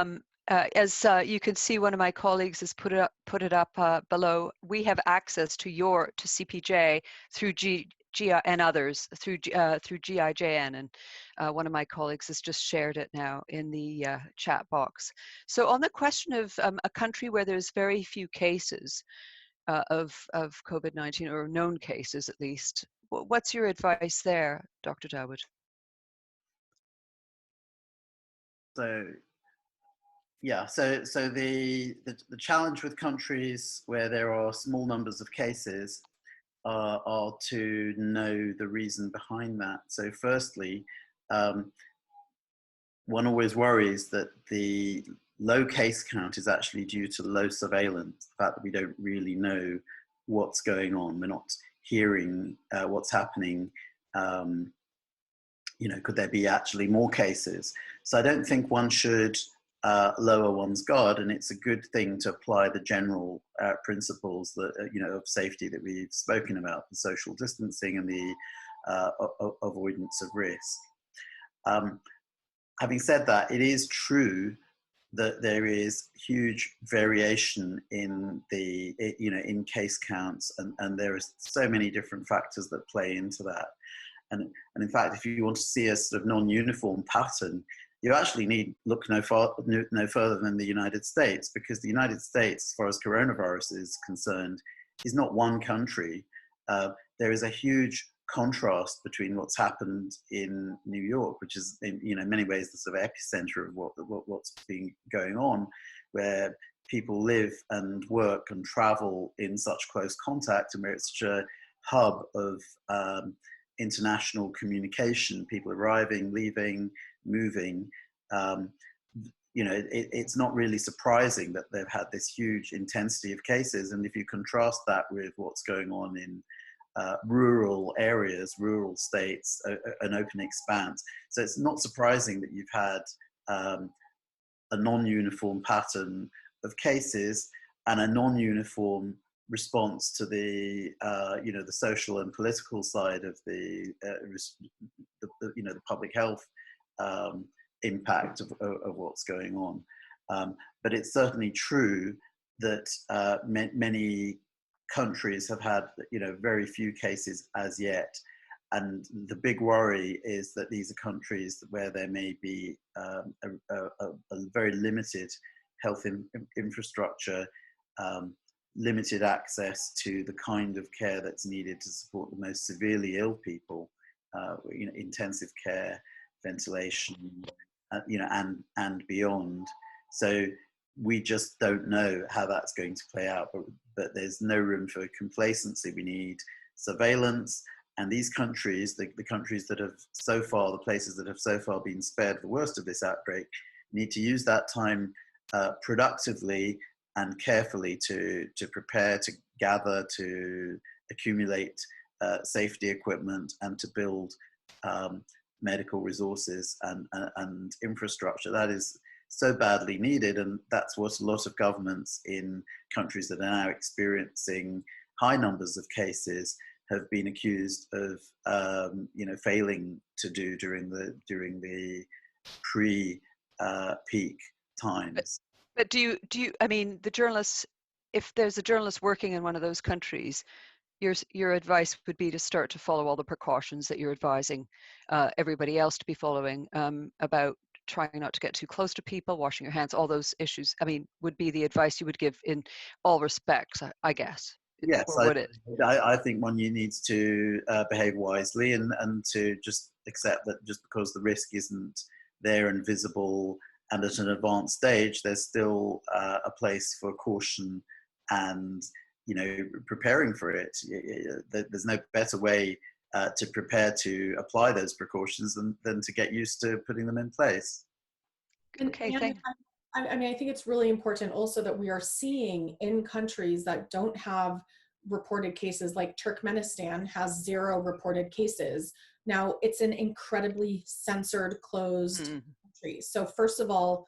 as you can see, one of my colleagues has put it up below. We have access to CPJ through GI and others through GIJN, and one of my colleagues has just shared it now in the chat box. So on the question of a country where there's very few cases of COVID-19, or known cases at least, what's your advice there, Dr. Dawood? So yeah, so the challenge with countries where there are small numbers of cases are to know the reason behind that. So firstly, one always worries that the low case count is actually due to low surveillance, the fact that we don't really know what's going on. We're not hearing what's happening. You know, could there be actually more cases? So I don't think one should lower one's guard, and it's a good thing to apply the general principles that you know, of safety that we've spoken about, the social distancing and the avoidance of risk. Having said that, it is true that there is huge variation in the, you know, in case counts, and there are so many different factors that play into that. And in fact, if you want to see a sort of non-uniform pattern, you actually need look no further than the United States, because the United States, as far as coronavirus is concerned, is not one country. There is a huge contrast between what's happened in New York, which is in, you know, many ways the sort of epicenter of what's been going on, where people live and work and travel in such close contact, and where it's such a hub of international communication, people arriving, leaving, moving. You know, it's not really surprising that they've had this huge intensity of cases. And if you contrast that with what's going on in rural areas, rural states, an open expanse. So it's not surprising that you've had a non-uniform pattern of cases and a non-uniform response to the you know, the social and political side of the you know, the public health impact of what's going on. But it's certainly true that many countries have had, you know, very few cases as yet, and the big worry is that these are countries where there may be a very limited health infrastructure, limited access to the kind of care that's needed to support the most severely ill people, you know, intensive care, ventilation, you know, and beyond. So we just don't know how that's going to play out, but there's no room for complacency. We need surveillance, and these countries, the countries that have so far, the places that have so far been spared the worst of this outbreak, need to use that time productively and carefully to prepare, to gather, to accumulate safety equipment, and to build medical resources and infrastructure. That is so badly needed, and that's what a lot of governments in countries that are now experiencing high numbers of cases have been accused of you know, failing to do during the pre-peak times. But do you, I mean, the journalists, if there's a journalist working in one of those countries, your advice would be to start to follow all the precautions that you're advising everybody else to be following, about trying not to get too close to people, washing your hands, all those issues, I mean, would be the advice you would give in all respects, I guess. Yes, or would it? I think one needs to behave wisely and to just accept that just because the risk isn't there and visible and at an advanced stage, there's still a place for caution and, you know, preparing for it. There's no better way to prepare to apply those precautions than to get used to putting them in place. Okay, thank you. I mean, I think it's really important also that we are seeing in countries that don't have reported cases, like Turkmenistan has 0 reported cases. Now, it's an incredibly censored, closed country. So first of all,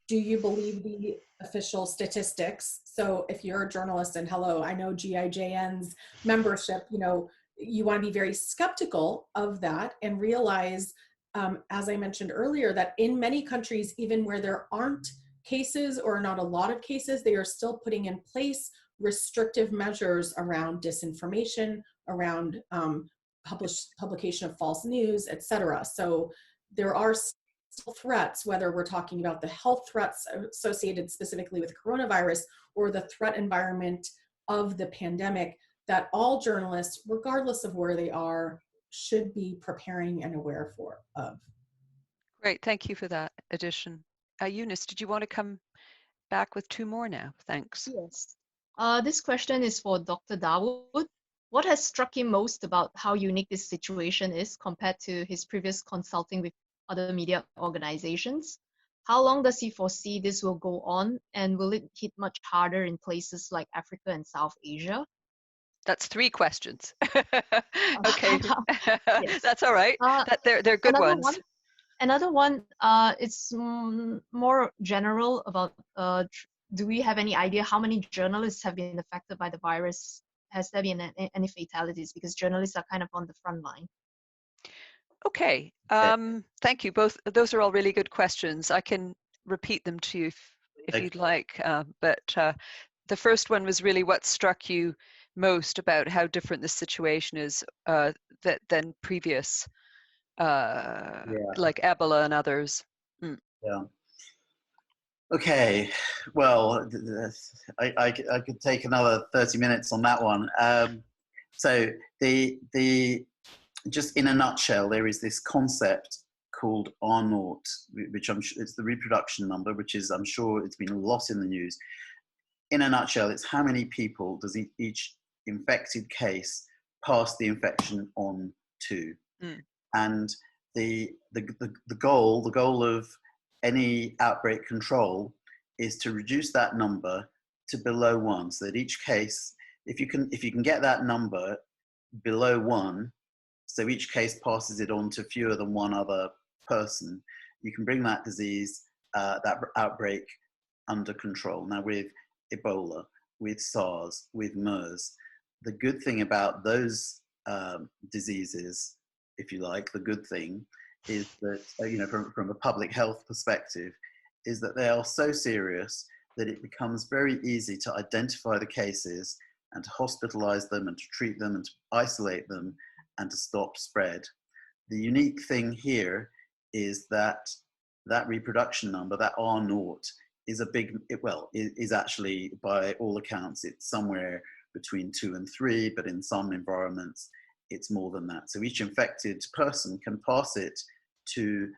do you believe the official statistics? So if you're a journalist, and hello, I know GIJN's membership, you know, you want to be very skeptical of that and realize, as I mentioned earlier, that in many countries, even where there aren't cases or not a lot of cases, they are still putting in place restrictive measures around disinformation, around publication of false news, etc. So there are still threats, whether we're talking about the health threats associated specifically with coronavirus or the threat environment of the pandemic, that all journalists, regardless of where they are, should be preparing and aware of. Great, thank you for that addition. Eunice, did you want to come back with two more now? Thanks. Yes. This question is for Dr. Dawood. What has struck him most about how unique this situation is compared to his previous consulting with other media organizations? How long does he foresee this will go on, and will it hit much harder in places like Africa and South Asia? That's three questions. Okay, Yes. that's all right. They're good ones. Another one, it's more general about, do we have any idea how many journalists have been affected by the virus? Has there been any fatalities? Because journalists are kind of on the front line. Okay, thank you. Both those are all really good questions. I can repeat them to you if you'd like. But the first one was really what struck you most about how different the situation is than previous, like Ebola and others. Yeah. Okay, well, I could take another 30 minutes on that one. So just in a nutshell, there is this concept called R0, which it's the reproduction number, which is, I'm sure it's been a lot in the news. In a nutshell, it's how many people does each infected case pass the infection on to. And the goal of any outbreak control is to reduce that number to below 1, so that each case, if you can get that number below 1, so each case passes it on to fewer than one other person, you can bring that disease, that outbreak under control. Now with Ebola, with SARS, with MERS, the good thing about those diseases, if you like, the good thing is that, from a public health perspective, is that they are so serious that it becomes very easy to identify the cases and to hospitalize them and to treat them and to isolate them and to stop spread. The unique thing here is that that reproduction number, that R0, is is actually, by all accounts, it's somewhere between 2 and 3, but in some environments, it's more than that. So each infected person can pass it to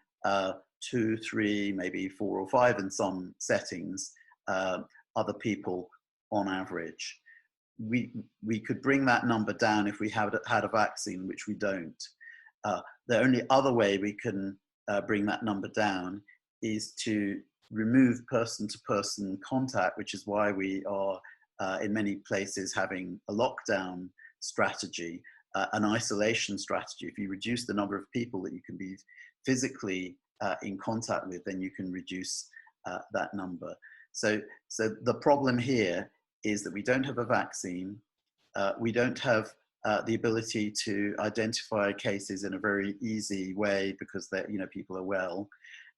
2, 3, maybe 4 or 5 in some settings, other people on average. We could bring that number down if we had a vaccine, which we don't. The only other way we can bring that number down is to remove person-to-person contact, which is why we are in many places having a lockdown strategy, an isolation strategy. If you reduce the number of people that you can be physically in contact with, then you can reduce that number. So the problem here is that we don't have a vaccine. We don't have the ability to identify cases in a very easy way because people are well,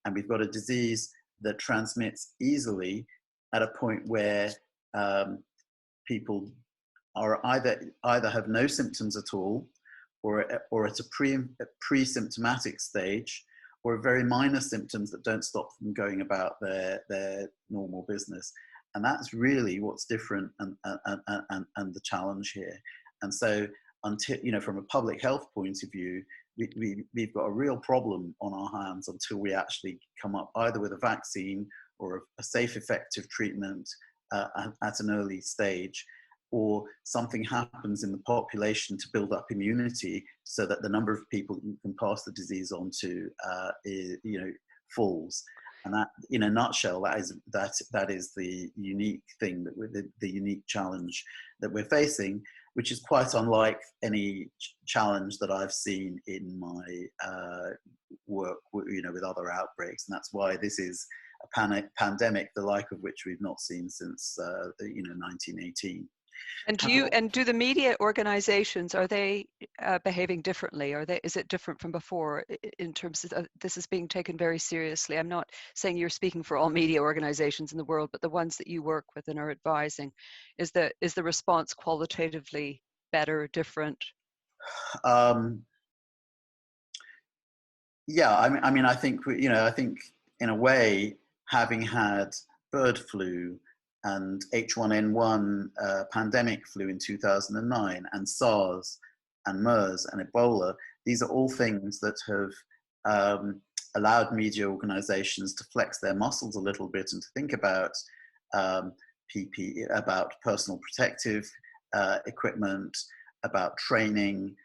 and we've got a disease that transmits easily at a point where people are either have no symptoms at all, or at a pre-symptomatic stage, or very minor symptoms that don't stop them going about their normal business. And that's really what's different and the challenge here. And so, until, from a public health point of view, we've got a real problem on our hands until we actually come up either with a vaccine or a safe, effective treatment at an early stage, or something happens in the population to build up immunity so that the number of people you can pass the disease on to falls. And that, in a nutshell, that is the unique thing, the unique challenge that we're facing, which is quite unlike any challenge that I've seen in my work, with other outbreaks. And that's why this is a pandemic, the like of which we've not seen since 1918. And do the media organizations, are they behaving differently? Is it different from before in terms of this is being taken very seriously? I'm not saying you're speaking for all media organizations in the world, but the ones that you work with and are advising, is the response qualitatively better, different? Yeah, I mean, I think I think in a way, having had bird flu and H1N1 pandemic flu in 2009, and SARS and MERS and Ebola, these are all things that have allowed media organizations to flex their muscles a little bit and to think about PPE, about personal protective equipment, about training,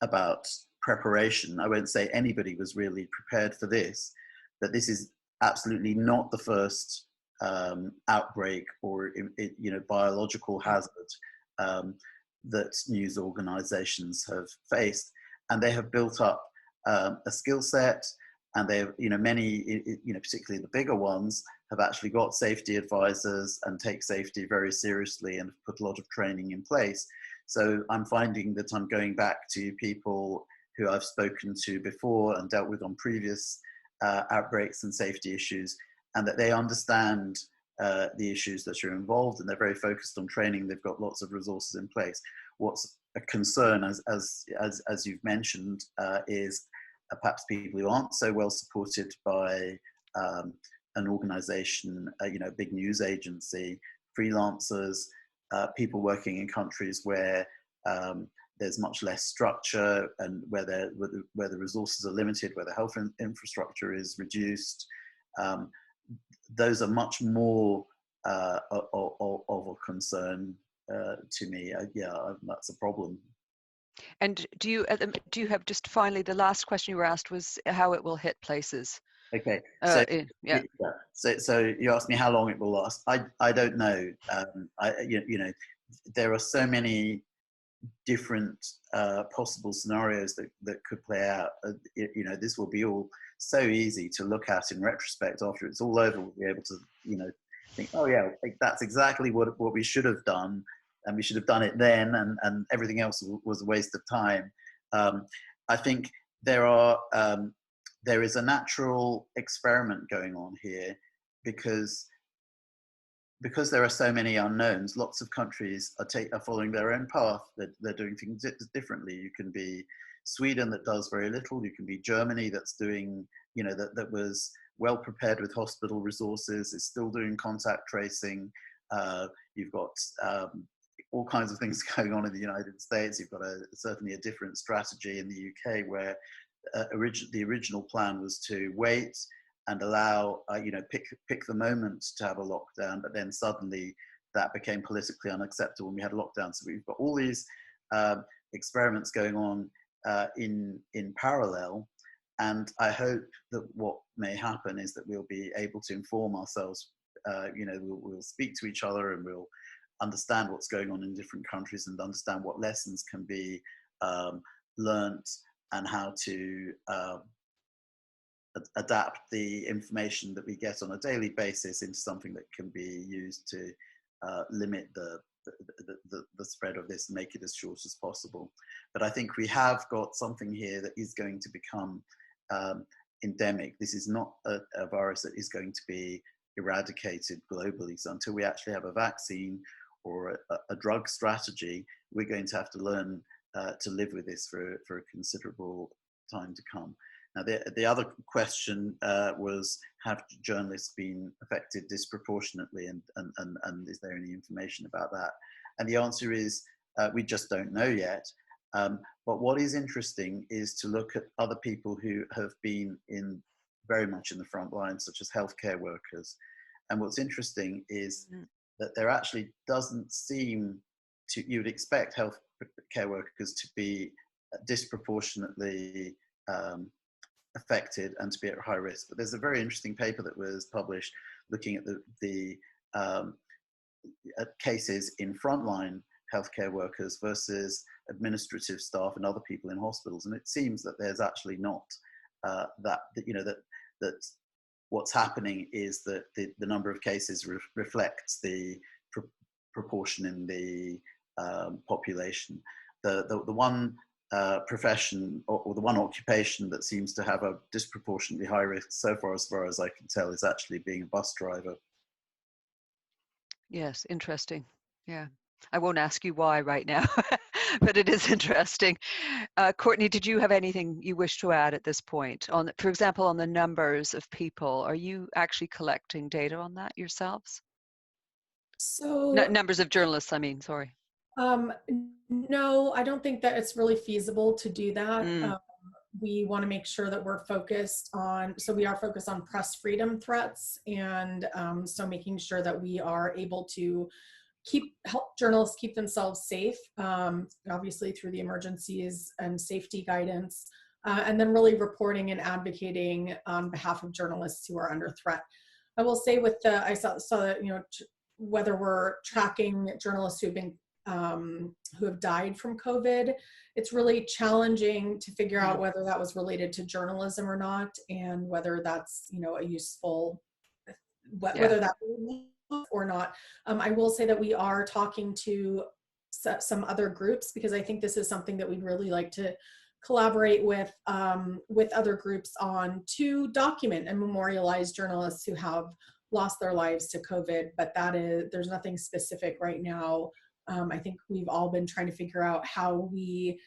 about preparation. I won't say anybody was really prepared for this, but this is absolutely not the first outbreak or biological hazard that news organizations have faced, and they have built up a skill set, and they have, many, particularly the bigger ones, have actually got safety advisors and take safety very seriously and put a lot of training in place. So I'm finding that I'm going back to people who I've spoken to before and dealt with on previous outbreaks and safety issues, and that they understand the issues that are involved, and they're very focused on training. They've got lots of resources in place. What's a concern, as you've mentioned, is perhaps people who aren't so well supported by an organization, a big news agency, freelancers, people working in countries where there's much less structure, and where the resources are limited, where the health infrastructure is reduced. Those are much more of a concern to me. That's a problem. And do you have, just finally, the last question you were asked was how it will hit places? Okay, yeah. So you asked me how long it will last. I don't know. There are so many different possible scenarios that could play out. This will be all so easy to look at in retrospect after it's all over. We'll be able to think, oh yeah, that's exactly what we should have done, and we should have done it then, and everything else was a waste of time. I think there is a natural experiment going on here, because there are so many unknowns. Lots of countries are following their own path. They're doing things differently. You can be Sweden, that does very little. You can be Germany, that's doing, that was well prepared with hospital resources, is still doing contact tracing. You've got all kinds of things going on in the United States. You've got certainly a different strategy in the UK, where the original plan was to wait and allow, pick the moment to have a lockdown, but then suddenly that became politically unacceptable and we had a lockdown. So we've got all these experiments going on in parallel, and I hope that what may happen is that we'll be able to inform ourselves. We'll speak to each other, and we'll understand what's going on in different countries, and understand what lessons can be learnt, and how to adapt the information that we get on a daily basis into something that can be used to limit the spread of this and make it as short as possible. But I think we have got something here that is going to become endemic. This is not a virus that is going to be eradicated globally. So until we actually have a vaccine or a drug strategy, we're going to have to learn to live with this for a considerable time to come. Now, the other question was, have journalists been affected disproportionately, and is there any information about that? And the answer is, we just don't know yet. But what is interesting is to look at other people who have been very much in the front line, such as healthcare workers. And what's interesting is that there actually doesn't seem to, you would expect healthcare workers to be disproportionately affected and to be at high risk. But there's a very interesting paper that was published looking at the cases in frontline healthcare workers versus administrative staff and other people in hospitals. And it seems that there's actually not that what's happening is that the number of cases reflects the proportion in the population. The one profession or the one occupation that seems to have a disproportionately high risk so far as I can tell is actually being a bus driver. Yes, interesting. Yeah. I won't ask you why right now, but it is interesting. Courtney, did you have anything you wish to add at this point? On, for example, on the numbers of people, are you actually collecting data on that yourselves? So Numbers of journalists, I mean, sorry. no, I don't think that it's really feasible to do that. Mm. We want to make sure that we're focused on, so we are focused on press freedom threats, and so making sure that we are able to help journalists keep themselves safe, obviously through the emergencies and safety guidance, and then really reporting and advocating on behalf of journalists who are under threat. I will say with the, I saw that, you know, whether we're tracking journalists who have died from COVID, it's really challenging to figure out whether that was related to journalism or not, and whether that's, you know, a useful, whether that or not. I will say that we are talking to some other groups, because I think this is something that we'd really like to collaborate with other groups on, to document and memorialize journalists who have lost their lives to COVID. But there's nothing specific right now. I think we've all been trying to figure out how we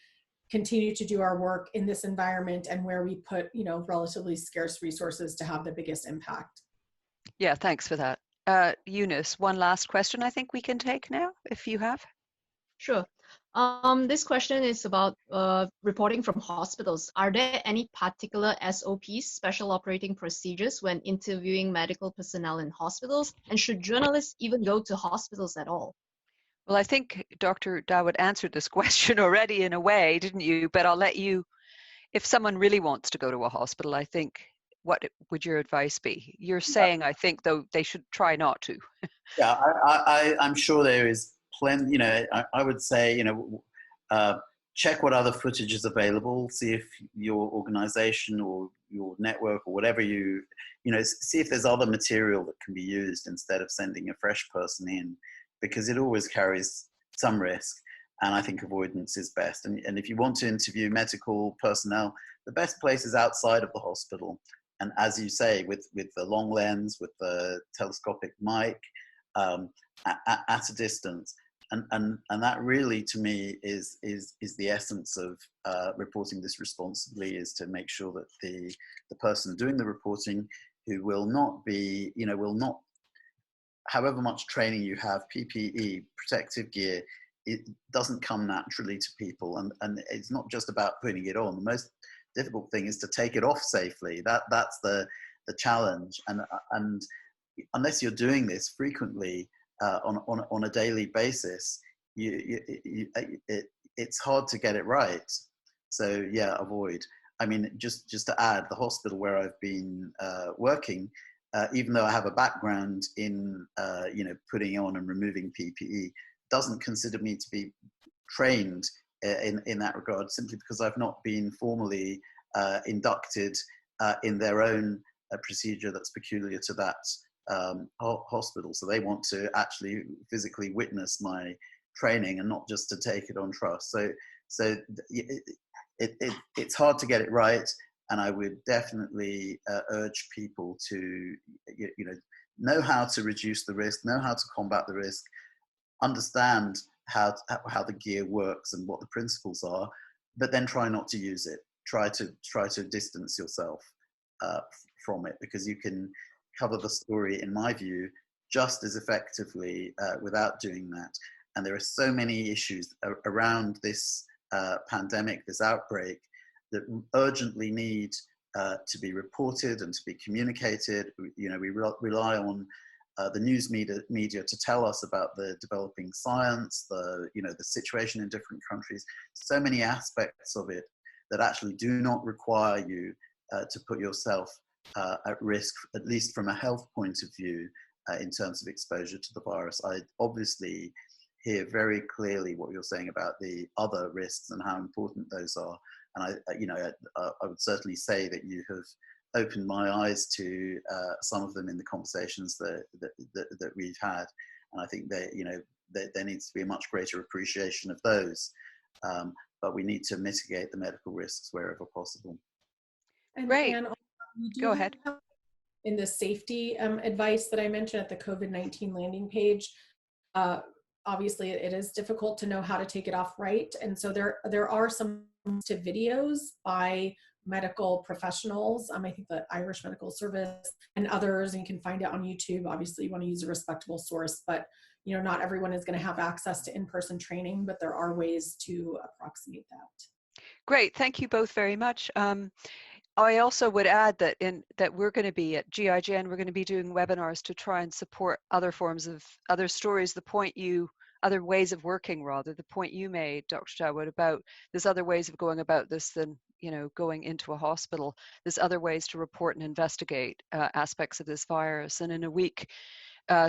continue to do our work in this environment, and where we put, you know, relatively scarce resources to have the biggest impact. Yeah, thanks for that. Eunice, one last question I think we can take now, if you have. Sure. This question is about reporting from hospitals. Are there any particular SOPs, special operating procedures, when interviewing medical personnel in hospitals? And should journalists even go to hospitals at all? Well, I think Dr. Dawood answered this question already in a way, didn't you? But I'll let you, if someone really wants to go to a hospital, I think, what would your advice be? You're saying, I think, though, they should try not to. Yeah, I'm sure there is plenty, you know, I would say, you know, check what other footage is available, see if your organization or your network or whatever you know, see if there's other material that can be used instead of sending a fresh person in, because it always carries some risk. And I think avoidance is best. And if you want to interview medical personnel, the best place is outside of the hospital. And as you say, with the long lens, with the telescopic mic, at a distance. And that really, to me, is the essence of reporting this responsibly, is to make sure that the person doing the reporting, who will not be, you know, will not, however much training you have, PPE, protective gear, it doesn't come naturally to people. And it's not just about putting it on. The most difficult thing is to take it off safely. That's the challenge. And unless you're doing this frequently on a daily basis, it's hard to get it right. So yeah, avoid. I mean, just to add, the hospital where I've been working, even though I have a background in you know, putting on and removing PPE, doesn't consider me to be trained in that regard, simply because I've not been formally inducted in their own procedure that's peculiar to that hospital. So they want to actually physically witness my training and not just to take it on trust. So it's hard to get it right, and I would definitely urge people to know how to reduce the risk, know how to combat the risk, understand how the gear works and what the principles are, but then try not to use it. Try to distance yourself from it, because you can cover the story, in my view, just as effectively without doing that. And there are so many issues around this pandemic, this outbreak, that urgently need to be reported and to be communicated. You know, we rely on the news media to tell us about the developing science, the situation in different countries. So many aspects of it that actually do not require you to put yourself at risk, at least from a health point of view, in terms of exposure to the virus. I obviously hear very clearly what you're saying about the other risks and how important those are. And I would certainly say that you have opened my eyes to some of them in the conversations that we've had. And I think that, there needs to be a much greater appreciation of those. But we need to mitigate the medical risks wherever possible. And Great. Anne, we do Go ahead. have in the safety advice that I mentioned at the COVID-19 landing page, obviously it is difficult to know how to take it off right. And so there are some videos by medical professionals. I think the Irish Medical Service and others, and you can find it on YouTube. Obviously you want to use a respectable source, but you know, not everyone is going to have access to in-person training, but there are ways to approximate that. Great, thank you both very much. I also would add that we're going to be at GIGN, we're going to be doing webinars to try and support other forms of other stories. Other ways of working, rather, the point you made, Dr. Dawood, about there's other ways of going about this than, you know, going into a hospital. There's other ways to report and investigate aspects of this virus. And in a week,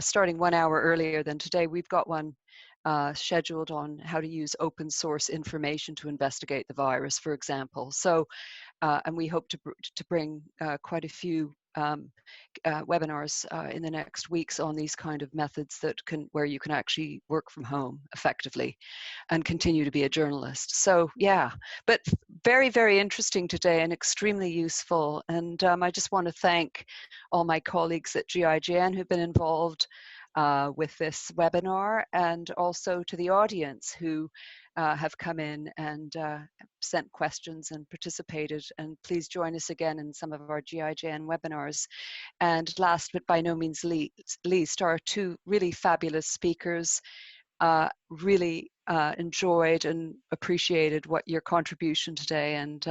starting 1 hour earlier than today, we've got one scheduled on how to use open source information to investigate the virus, for example. So, and we hope to bring quite a few webinars in the next weeks on these kind of methods where you can actually work from home effectively and continue to be a journalist. So yeah, but very, very interesting today and extremely useful. And I just want to thank all my colleagues at GIGN who've been involved with this webinar, and also to the audience who have come in and sent questions and participated. And please join us again in some of our GIGN webinars. And last but by no means least, our two really fabulous speakers. Really enjoyed and appreciated your contribution today, and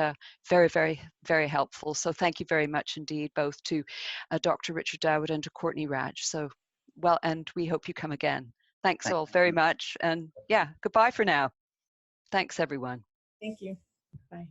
very, very, very helpful. So thank you very much indeed, both to Dr. Richard Dawood and to Courtney Radsch. So well, and we hope you come again. Thanks all very much. And yeah, goodbye for now. Thanks, everyone. Thank you. Bye.